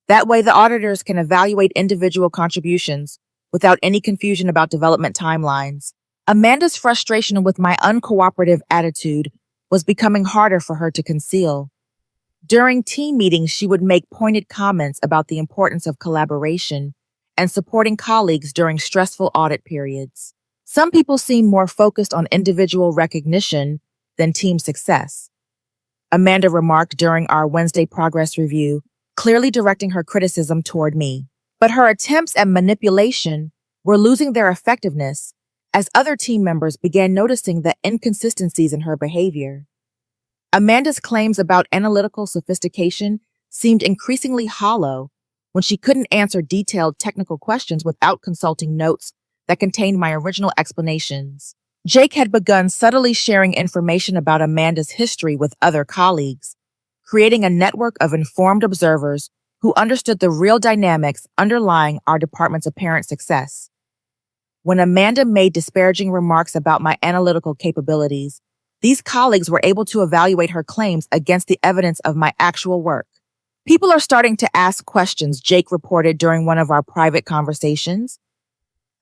That way, the auditors can evaluate individual contributions without any confusion about development timelines. Amanda's frustration with my uncooperative attitude was becoming harder for her to conceal. During team meetings, she would make pointed comments about the importance of collaboration and supporting colleagues during stressful audit periods. Some people seem more focused on individual recognition than team success, Amanda remarked during our Wednesday progress review, clearly directing her criticism toward me. But her attempts at manipulation were losing their effectiveness as other team members began noticing the inconsistencies in her behavior. Amanda's claims about analytical sophistication seemed increasingly hollow when she couldn't answer detailed technical questions without consulting notes that contained my original explanations. Jake had begun subtly sharing information about Amanda's history with other colleagues, creating a network of informed observers who understood the real dynamics underlying our department's apparent success. When Amanda made disparaging remarks about my analytical capabilities, these colleagues were able to evaluate her claims against the evidence of my actual work. People are starting to ask questions, Jake reported during one of our private conversations.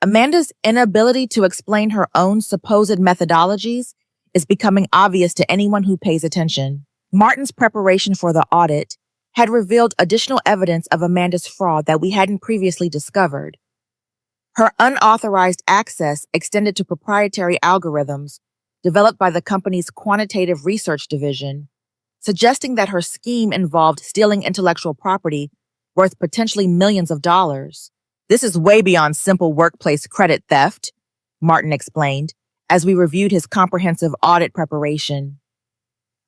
Amanda's inability to explain her own supposed methodologies is becoming obvious to anyone who pays attention. Martin's preparation for the audit had revealed additional evidence of Amanda's fraud that we hadn't previously discovered. Her unauthorized access extended to proprietary algorithms developed by the company's quantitative research division, suggesting that her scheme involved stealing intellectual property worth potentially millions of dollars. This is way beyond simple workplace credit theft, Martin explained, as we reviewed his comprehensive audit preparation.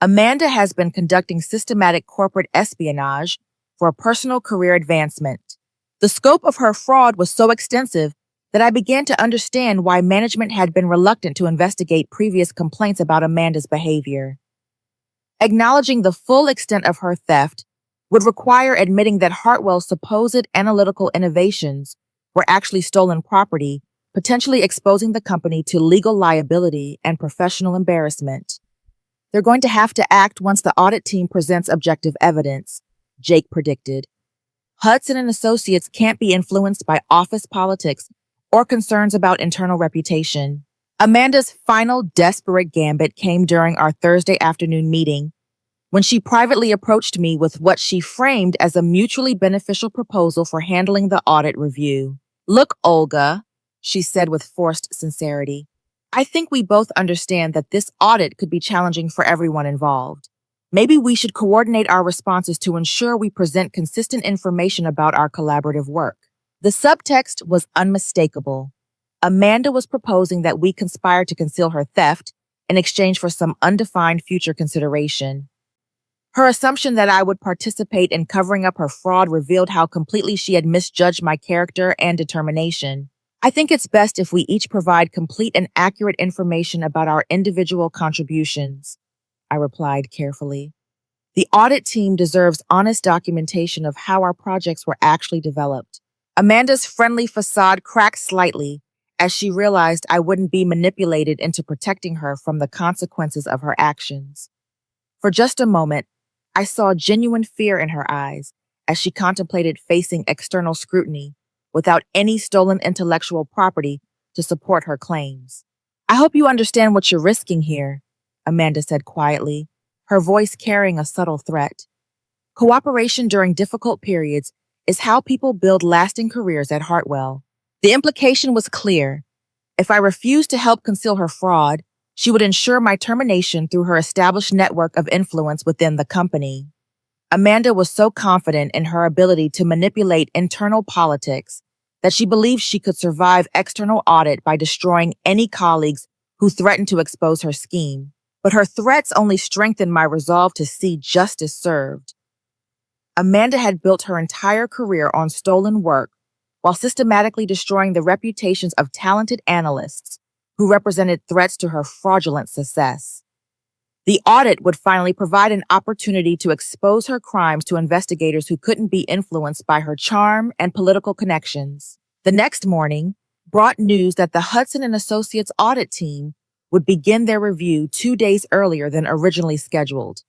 Amanda has been conducting systematic corporate espionage for a personal career advancement. The scope of her fraud was so extensive that I began to understand why management had been reluctant to investigate previous complaints about Amanda's behavior. Acknowledging the full extent of her theft would require admitting that Hartwell's supposed analytical innovations were actually stolen property, potentially exposing the company to legal liability and professional embarrassment. They're going to have to act once the audit team presents objective evidence, Jake predicted. Hudson and Associates can't be influenced by office politics or concerns about internal reputation. Amanda's final desperate gambit came during our Thursday afternoon meeting, when she privately approached me with what she framed as a mutually beneficial proposal for handling the audit review. "Look, Olga," she said with forced sincerity, "I think we both understand that this audit could be challenging for everyone involved. Maybe we should coordinate our responses to ensure we present consistent information about our collaborative work." The subtext was unmistakable. Amanda was proposing that we conspire to conceal her theft in exchange for some undefined future consideration. Her assumption that I would participate in covering up her fraud revealed how completely she had misjudged my character and determination. "I think it's best if we each provide complete and accurate information about our individual contributions," I replied carefully. "The audit team deserves honest documentation of how our projects were actually developed." Amanda's friendly facade cracked slightly as she realized I wouldn't be manipulated into protecting her from the consequences of her actions. For just a moment, I saw genuine fear in her eyes as she contemplated facing external scrutiny without any stolen intellectual property to support her claims. I hope you understand what you're risking here, Amanda said quietly, her voice carrying a subtle threat. Cooperation during difficult periods is how people build lasting careers at Hartwell. The implication was clear. If I refused to help conceal her fraud, she would ensure my termination through her established network of influence within the company. Amanda was so confident in her ability to manipulate internal politics that she believed she could survive external audit by destroying any colleagues who threatened to expose her scheme. But her threats only strengthened my resolve to see justice served. Amanda had built her entire career on stolen work while systematically destroying the reputations of talented analysts who represented threats to her fraudulent success. The audit would finally provide an opportunity to expose her crimes to investigators who couldn't be influenced by her charm and political connections. The next morning brought news that the Hudson and Associates audit team would begin their review 2 days earlier than originally scheduled.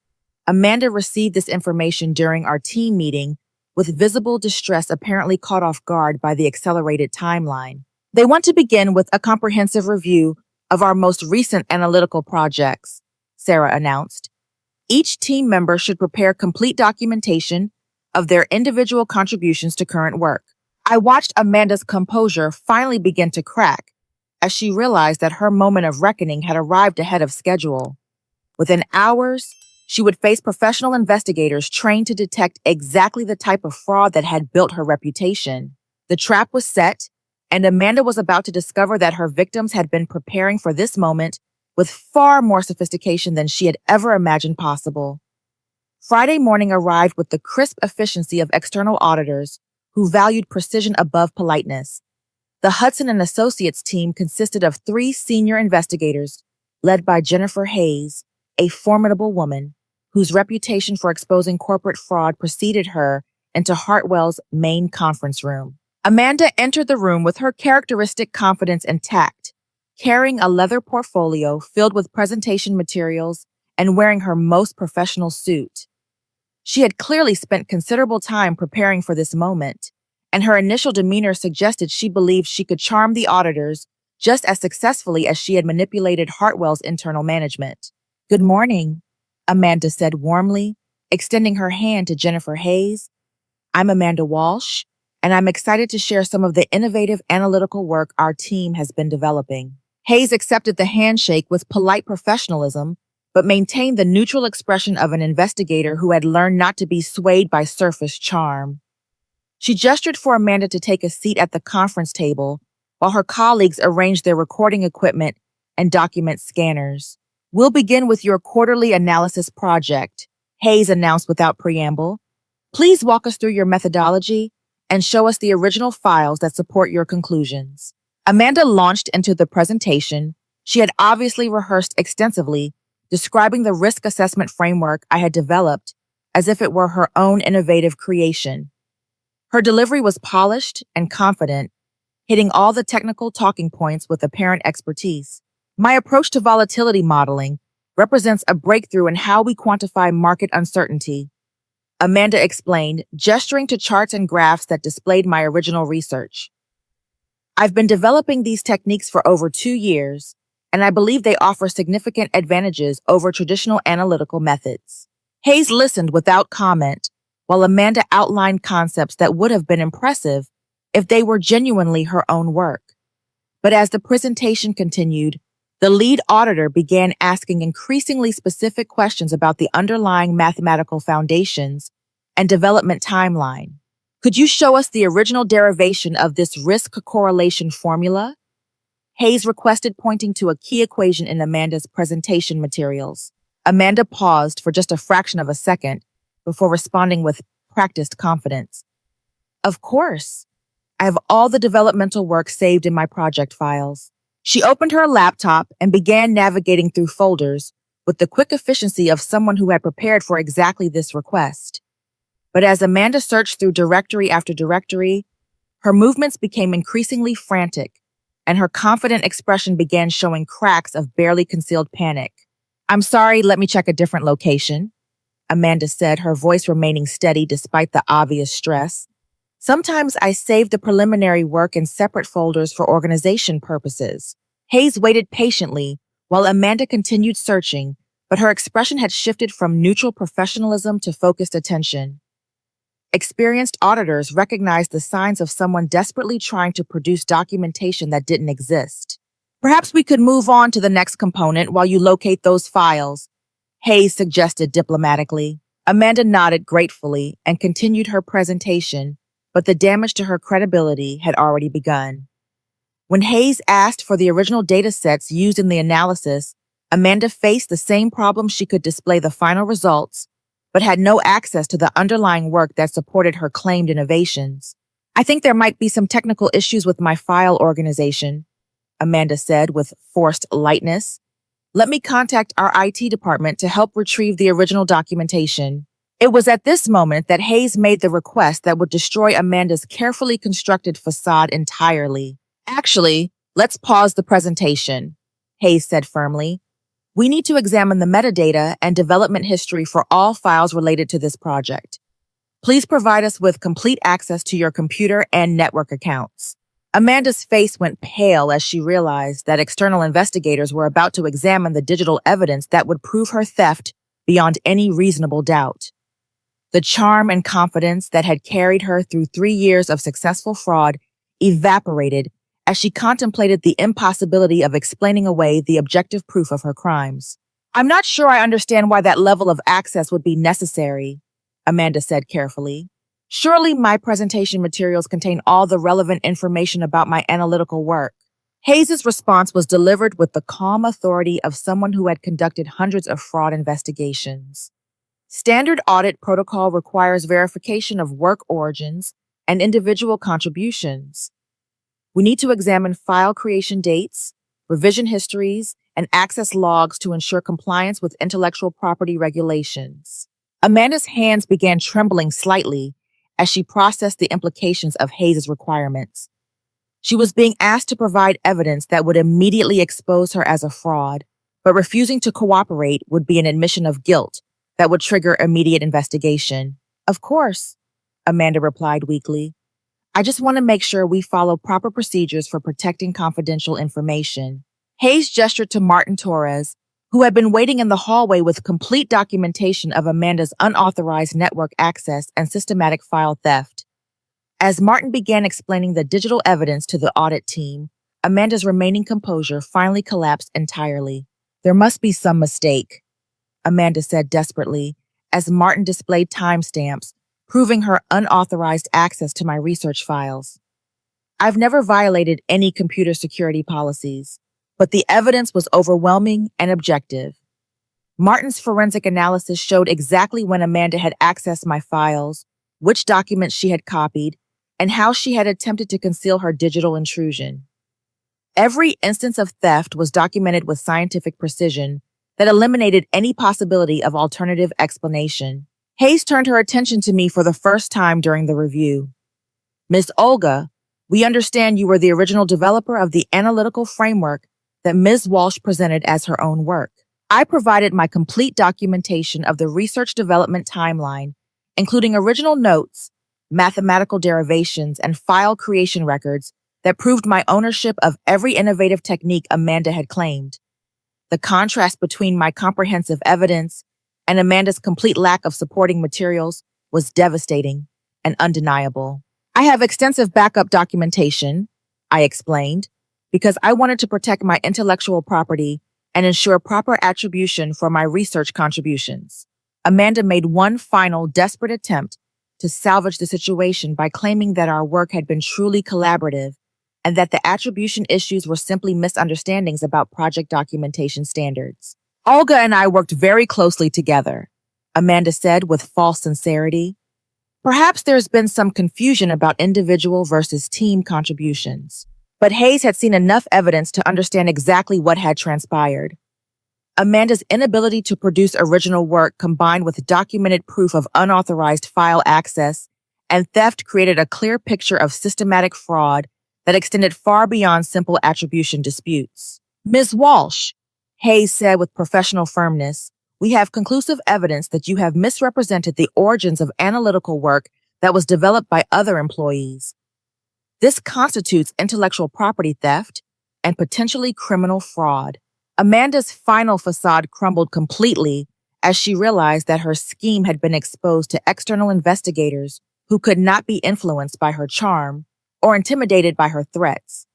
Amanda received this information during our team meeting with visible distress, apparently caught off guard by the accelerated timeline. They want to begin with a comprehensive review of our most recent analytical projects, Sarah announced. Each team member should prepare complete documentation of their individual contributions to current work. I watched Amanda's composure finally begin to crack as she realized that her moment of reckoning had arrived ahead of schedule. Within hours, she would face professional investigators trained to detect exactly the type of fraud that had built her reputation. The trap was set, and Amanda was about to discover that her victims had been preparing for this moment with far more sophistication than she had ever imagined possible. Friday morning arrived with the crisp efficiency of external auditors who valued precision above politeness. The Hudson and Associates team consisted of 3 senior investigators led by Jennifer Hayes, a formidable woman whose reputation for exposing corporate fraud preceded her into Hartwell's main conference room. Amanda entered the room with her characteristic confidence and tact, carrying a leather portfolio filled with presentation materials and wearing her most professional suit. She had clearly spent considerable time preparing for this moment, and her initial demeanor suggested she believed she could charm the auditors just as successfully as she had manipulated Hartwell's internal management. "Good morning," Amanda said warmly, extending her hand to Jennifer Hayes. "I'm Amanda Walsh, and I'm excited to share some of the innovative analytical work our team has been developing." Hayes accepted the handshake with polite professionalism, but maintained the neutral expression of an investigator who had learned not to be swayed by surface charm. She gestured for Amanda to take a seat at the conference table while her colleagues arranged their recording equipment and document scanners. "We'll begin with your quarterly analysis project," Hayes announced without preamble. "Please walk us through your methodology and show us the original files that support your conclusions." Amanda launched into the presentation. She had obviously rehearsed extensively, describing the risk assessment framework I had developed as if it were her own innovative creation. Her delivery was polished and confident, hitting all the technical talking points with apparent expertise. "My approach to volatility modeling represents a breakthrough in how we quantify market uncertainty," Amanda explained, gesturing to charts and graphs that displayed my original research. "I've been developing these techniques for over 2 years, and I believe they offer significant advantages over traditional analytical methods." Hayes listened without comment, while Amanda outlined concepts that would have been impressive if they were genuinely her own work. But as the presentation continued, the lead auditor began asking increasingly specific questions about the underlying mathematical foundations and development timeline. "Could you show us the original derivation of this risk correlation formula?" Hayes requested, pointing to a key equation in Amanda's presentation materials. Amanda paused for just a fraction of a second before responding with practiced confidence. "Of course. I have all the developmental work saved in my project files." She opened her laptop and began navigating through folders with the quick efficiency of someone who had prepared for exactly this request. But as Amanda searched through directory after directory, her movements became increasingly frantic, and her confident expression began showing cracks of barely concealed panic. "I'm sorry, let me check a different location," Amanda said, her voice remaining steady despite the obvious stress. Sometimes I save the preliminary work in separate folders for organization purposes. Hayes waited patiently while Amanda continued searching, but her expression had shifted from neutral professionalism to focused attention. Experienced auditors recognized the signs of someone desperately trying to produce documentation that didn't exist. Perhaps we could move on to the next component while you locate those files, Hayes suggested diplomatically. Amanda nodded gratefully and continued her presentation, but the damage to her credibility had already begun. When Hayes asked for the original data sets used in the analysis, Amanda faced the same problem. She could display the final results, but had no access to the underlying work that supported her claimed innovations. I think there might be some technical issues with my file organization, Amanda said with forced lightness. Let me contact our IT department to help retrieve the original documentation. It was at this moment that Hayes made the request that would destroy Amanda's carefully constructed facade entirely. Actually, let's pause the presentation, Hayes said firmly. We need to examine the metadata and development history for all files related to this project. Please provide us with complete access to your computer and network accounts. Amanda's face went pale as she realized that external investigators were about to examine the digital evidence that would prove her theft beyond any reasonable doubt. The charm and confidence that had carried her through 3 years of successful fraud evaporated as she contemplated the impossibility of explaining away the objective proof of her crimes. I'm not sure I understand why that level of access would be necessary, Amanda said carefully. Surely my presentation materials contain all the relevant information about my analytical work. Hayes's response was delivered with the calm authority of someone who had conducted hundreds of fraud investigations. Standard audit protocol requires verification of work origins and individual contributions. We need to examine file creation dates, revision histories, and access logs to ensure compliance with intellectual property regulations. Amanda's hands began trembling slightly as she processed the implications of Hayes' requirements. She was being asked to provide evidence that would immediately expose her as a fraud, but refusing to cooperate would be an admission of guilt that would trigger immediate investigation. Of course, Amanda replied weakly. I just want to make sure we follow proper procedures for protecting confidential information. Hayes gestured to Martin Torres, who had been waiting in the hallway with complete documentation of Amanda's unauthorized network access and systematic file theft. As Martin began explaining the digital evidence to the audit team, Amanda's remaining composure finally collapsed entirely. There must be some mistake, Amanda said desperately, as Martin displayed timestamps proving her unauthorized access to my research files. I've never violated any computer security policies, but the evidence was overwhelming and objective. Martin's forensic analysis showed exactly when Amanda had accessed my files, which documents she had copied, and how she had attempted to conceal her digital intrusion. Every instance of theft was documented with scientific precision that eliminated any possibility of alternative explanation. Hayes turned her attention to me for the first time during the review. Ms. Olga, we understand you were the original developer of the analytical framework that Ms. Walsh presented as her own work. I provided my complete documentation of the research development timeline, including original notes, mathematical derivations, and file creation records that proved my ownership of every innovative technique Amanda had claimed. The contrast between my comprehensive evidence and Amanda's complete lack of supporting materials was devastating and undeniable. I have extensive backup documentation, I explained, because I wanted to protect my intellectual property and ensure proper attribution for my research contributions. Amanda made one final desperate attempt to salvage the situation by claiming that our work had been truly collaborative and that the attribution issues were simply misunderstandings about project documentation standards. Olga and I worked very closely together, Amanda said with false sincerity. Perhaps there's been some confusion about individual versus team contributions, but Hayes had seen enough evidence to understand exactly what had transpired. Amanda's inability to produce original work combined with documented proof of unauthorized file access and theft created a clear picture of systematic fraud that extended far beyond simple attribution disputes. Ms. Walsh, Hayes said with professional firmness, we have conclusive evidence that you have misrepresented the origins of analytical work that was developed by other employees. This constitutes intellectual property theft and potentially criminal fraud. Amanda's final facade crumbled completely as she realized that her scheme had been exposed to external investigators who could not be influenced by her charm or intimidated by her threats.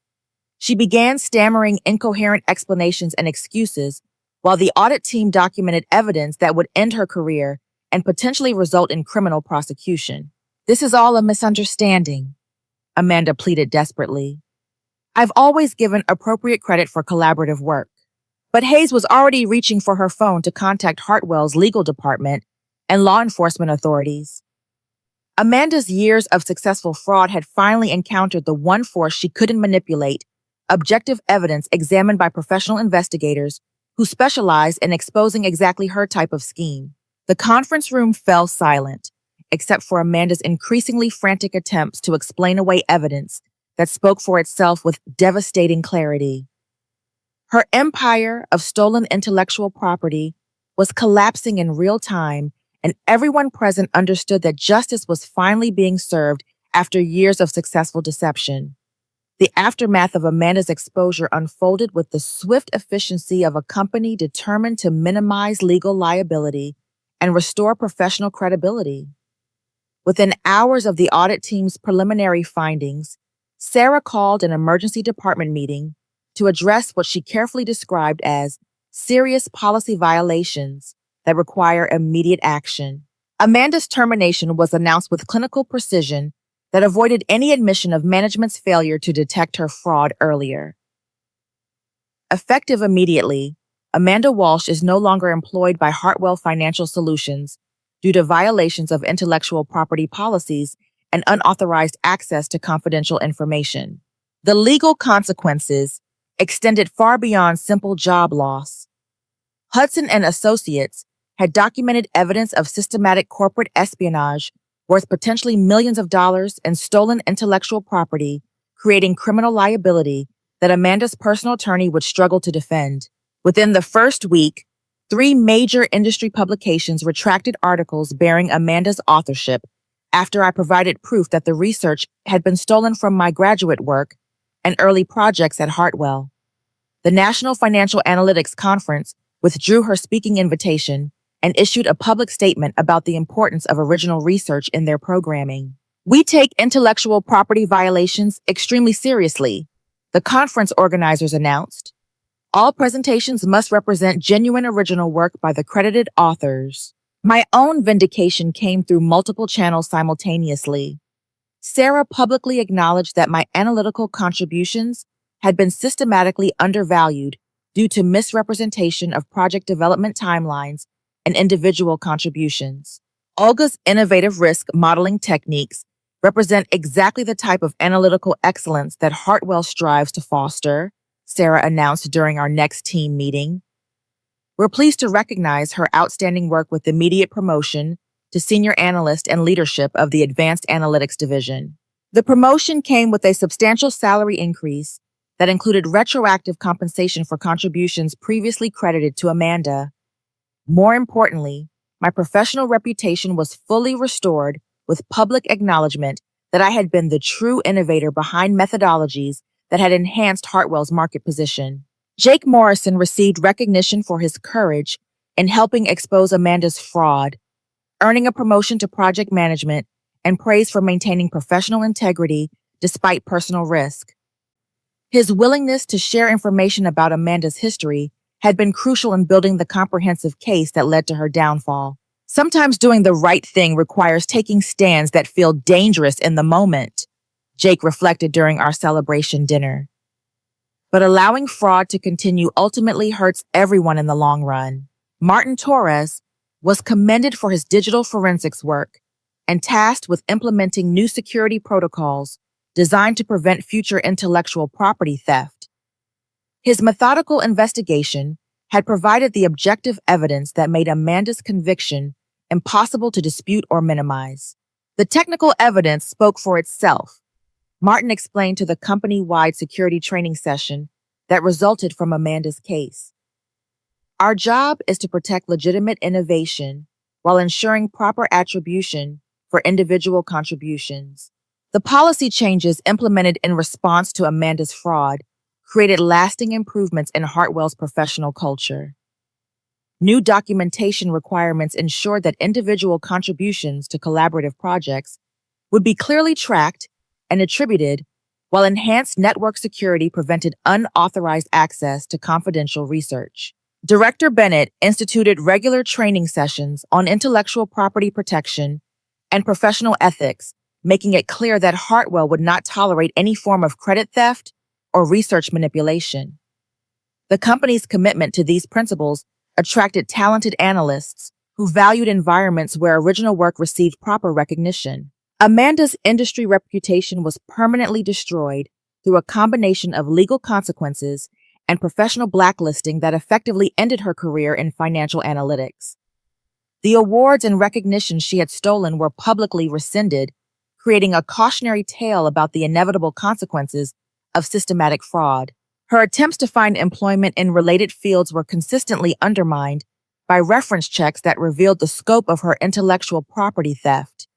She began stammering incoherent explanations and excuses while the audit team documented evidence that would end her career and potentially result in criminal prosecution. "This is all a misunderstanding," Amanda pleaded desperately. "I've always given appropriate credit for collaborative work." But Hayes was already reaching for her phone to contact Hartwell's legal department and law enforcement authorities. Amanda's years of successful fraud had finally encountered the one force she couldn't manipulate: objective evidence examined by professional investigators who specialize in exposing exactly her type of scheme. The conference room fell silent, except for Amanda's increasingly frantic attempts to explain away evidence that spoke for itself with devastating clarity. Her empire of stolen intellectual property was collapsing in real time, and everyone present understood that justice was finally being served after years of successful deception. The aftermath of Amanda's exposure unfolded with the swift efficiency of a company determined to minimize legal liability and restore professional credibility. Within hours of the audit team's preliminary findings, Sarah called an emergency department meeting to address what she carefully described as serious policy violations that require immediate action. Amanda's termination was announced with clinical precision that avoided any admission of management's failure to detect her fraud earlier. Effective immediately, Amanda Walsh is no longer employed by Hartwell Financial Solutions due to violations of intellectual property policies and unauthorized access to confidential information. The legal consequences extended far beyond simple job loss. Hudson and Associates had documented evidence of systematic corporate espionage worth potentially millions of dollars in stolen intellectual property, creating criminal liability that Amanda's personal attorney would struggle to defend. Within the first week, 3 major industry publications retracted articles bearing Amanda's authorship after I provided proof that the research had been stolen from my graduate work and early projects at Hartwell. The National Financial Analytics Conference withdrew her speaking invitation and issued a public statement about the importance of original research in their programming. "We take intellectual property violations extremely seriously," the conference organizers announced. "All presentations must represent genuine original work by the credited authors." My own vindication came through multiple channels simultaneously. Sarah publicly acknowledged that my analytical contributions had been systematically undervalued due to misrepresentation of project development timelines and individual contributions. Olga's innovative risk modeling techniques represent exactly the type of analytical excellence that Hartwell strives to foster, Sarah announced during our next team meeting. "We're pleased to recognize her outstanding work with immediate promotion to senior analyst and leadership of the Advanced Analytics Division." The promotion came with a substantial salary increase that included retroactive compensation for contributions previously credited to Amanda. More importantly, my professional reputation was fully restored with public acknowledgement that I had been the true innovator behind methodologies that had enhanced Hartwell's market position. Jake Morrison received recognition for his courage in helping expose Amanda's fraud, earning a promotion to project management and praise for maintaining professional integrity despite personal risk. His willingness to share information about Amanda's history had been crucial in building the comprehensive case that led to her downfall. Sometimes doing the right thing requires taking stands that feel dangerous in the moment, Jake reflected during our celebration dinner. But allowing fraud to continue ultimately hurts everyone in the long run. Martin Torres was commended for his digital forensics work and tasked with implementing new security protocols designed to prevent future intellectual property theft. His methodical investigation had provided the objective evidence that made Amanda's conviction impossible to dispute or minimize. The technical evidence spoke for itself, Martin explained to the company-wide security training session that resulted from Amanda's case. "Our job is to protect legitimate innovation while ensuring proper attribution for individual contributions. The policy changes implemented in response to Amanda's fraud created lasting improvements in Hartwell's professional culture. New documentation requirements ensured that individual contributions to collaborative projects would be clearly tracked and attributed, while enhanced network security prevented unauthorized access to confidential research. Director Bennett instituted regular training sessions on intellectual property protection and professional ethics, making it clear that Hartwell would not tolerate any form of credit theft or research manipulation. The company's commitment to these principles attracted talented analysts who valued environments where original work received proper recognition. Amanda's industry reputation was permanently destroyed through a combination of legal consequences and professional blacklisting that effectively ended her career in financial analytics. The awards and recognition she had stolen were publicly rescinded, creating a cautionary tale about the inevitable consequences of systematic fraud. Her attempts to find employment in related fields were consistently undermined by reference checks that revealed the scope of her intellectual property theft.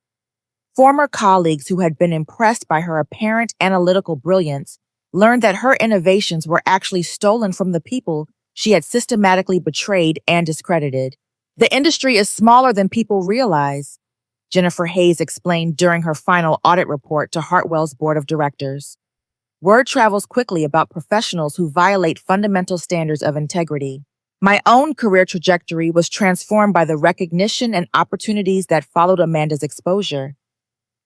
Former colleagues who had been impressed by her apparent analytical brilliance learned that her innovations were actually stolen from the people she had systematically betrayed and discredited. "The industry is smaller than people realize," Jennifer Hayes explained during her final audit report to Hartwell's board of directors. "Word travels quickly about professionals who violate fundamental standards of integrity." My own career trajectory was transformed by the recognition and opportunities that followed Amanda's exposure.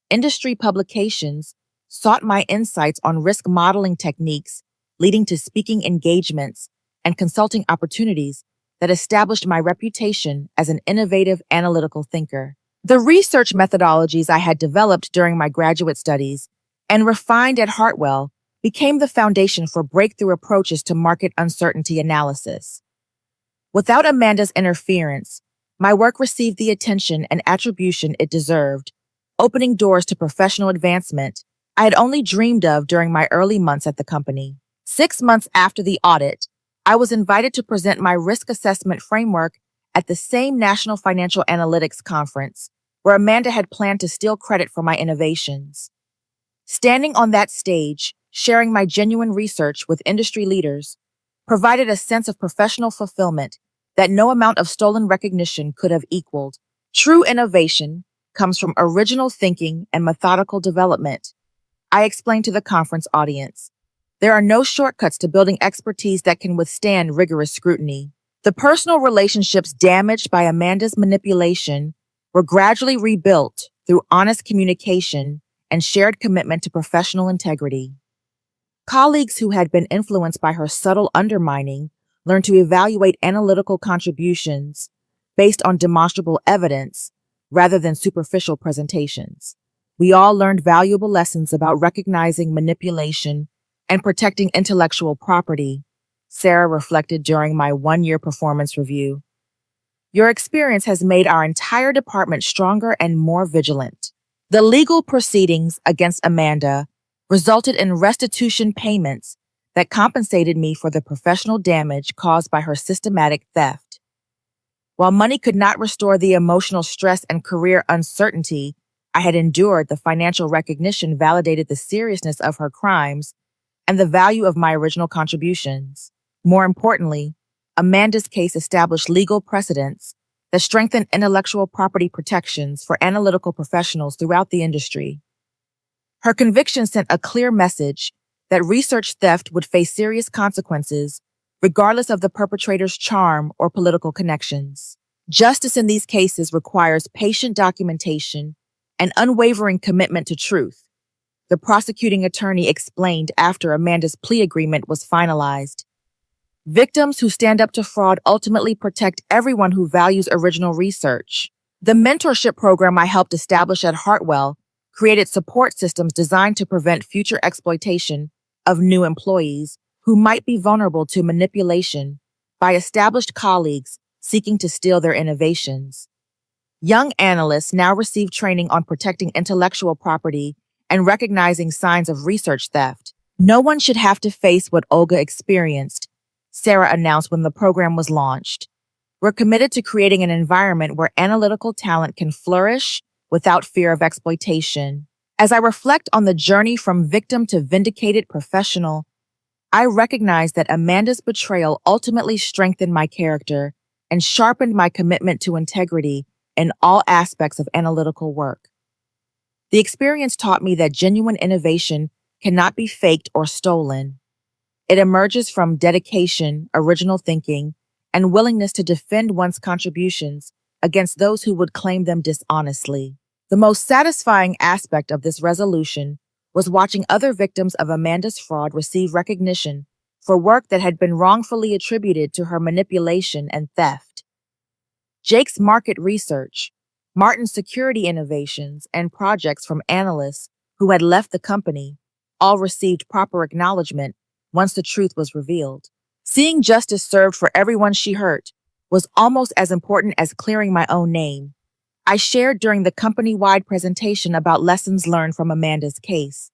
Industry publications sought my insights on risk modeling techniques, leading to speaking engagements and consulting opportunities that established my reputation as an innovative analytical thinker. The research methodologies I had developed during my graduate studies and refined at Hartwell became the foundation for breakthrough approaches to market uncertainty analysis. Without Amanda's interference, my work received the attention and attribution it deserved, opening doors to professional advancement I had only dreamed of during my early months at the company. 6 months after the audit, I was invited to present my risk assessment framework at the same National Financial Analytics Conference, where Amanda had planned to steal credit for my innovations. Standing on that stage, sharing my genuine research with industry leaders, provided a sense of professional fulfillment that no amount of stolen recognition could have equaled. True innovation comes from original thinking and methodical development, I explained to the conference audience. There are no shortcuts to building expertise that can withstand rigorous scrutiny. The personal relationships damaged by Amanda's manipulation were gradually rebuilt through honest communication and shared commitment to professional integrity. Colleagues who had been influenced by her subtle undermining learned to evaluate analytical contributions based on demonstrable evidence rather than superficial presentations. We all learned valuable lessons about recognizing manipulation and protecting intellectual property, Sarah reflected during my one-year performance review. Your experience has made our entire department stronger and more vigilant. The legal proceedings against Amanda resulted in restitution payments that compensated me for the professional damage caused by her systematic theft. While money could not restore the emotional stress and career uncertainty I had endured, the financial recognition validated the seriousness of her crimes and the value of my original contributions. More importantly, Amanda's case established legal precedents that strengthened intellectual property protections for analytical professionals throughout the industry. Her conviction sent a clear message that research theft would face serious consequences, regardless of the perpetrator's charm or political connections. Justice in these cases requires patient documentation and unwavering commitment to truth, the prosecuting attorney explained after Amanda's plea agreement was finalized. Victims who stand up to fraud ultimately protect everyone who values original research. The mentorship program I helped establish at Hartwell created support systems designed to prevent future exploitation of new employees who might be vulnerable to manipulation by established colleagues seeking to steal their innovations. Young analysts now receive training on protecting intellectual property and recognizing signs of research theft. No one should have to face what Olga experienced, Sarah announced when the program was launched. We're committed to creating an environment where analytical talent can flourish without fear of exploitation. As I reflect on the journey from victim to vindicated professional, I recognize that Amanda's betrayal ultimately strengthened my character and sharpened my commitment to integrity in all aspects of analytical work. The experience taught me that genuine innovation cannot be faked or stolen. It emerges from dedication, original thinking, and willingness to defend one's contributions against those who would claim them dishonestly. The most satisfying aspect of this resolution was watching other victims of Amanda's fraud receive recognition for work that had been wrongfully attributed to her manipulation and theft. Jake's market research, Martin's security innovations, and projects from analysts who had left the company all received proper acknowledgement once the truth was revealed. Seeing justice served for everyone she hurt was almost as important as clearing my own name. I shared during the company-wide presentation about lessons learned from Amanda's case.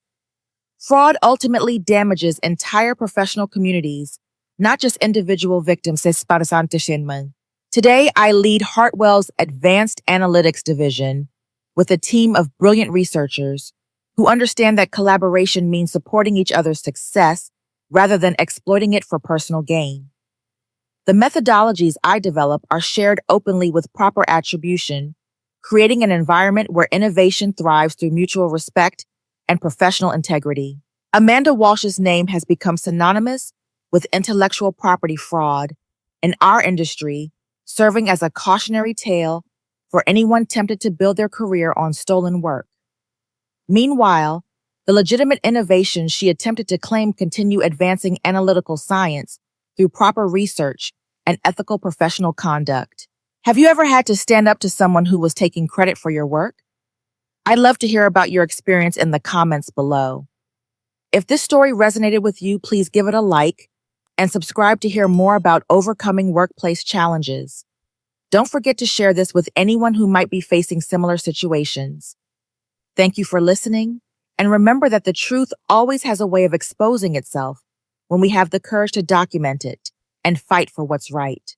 Fraud ultimately damages entire professional communities, not just individual victims, says Sparasante Shinman. Today, I lead Hartwell's Advanced Analytics Division with a team of brilliant researchers who understand that collaboration means supporting each other's success rather than exploiting it for personal gain. The methodologies I develop are shared openly with proper attribution, creating an environment where innovation thrives through mutual respect and professional integrity. Amanda Walsh's name has become synonymous with intellectual property fraud in our industry, serving as a cautionary tale for anyone tempted to build their career on stolen work. Meanwhile, the legitimate innovations she attempted to claim continue advancing analytical science through proper research and ethical professional conduct. Have you ever had to stand up to someone who was taking credit for your work? I'd love to hear about your experience in the comments below. If this story resonated with you, please give it a like and subscribe to hear more about overcoming workplace challenges. Don't forget to share this with anyone who might be facing similar situations. Thank you for listening, and remember that the truth always has a way of exposing itself when we have the courage to document it and fight for what's right.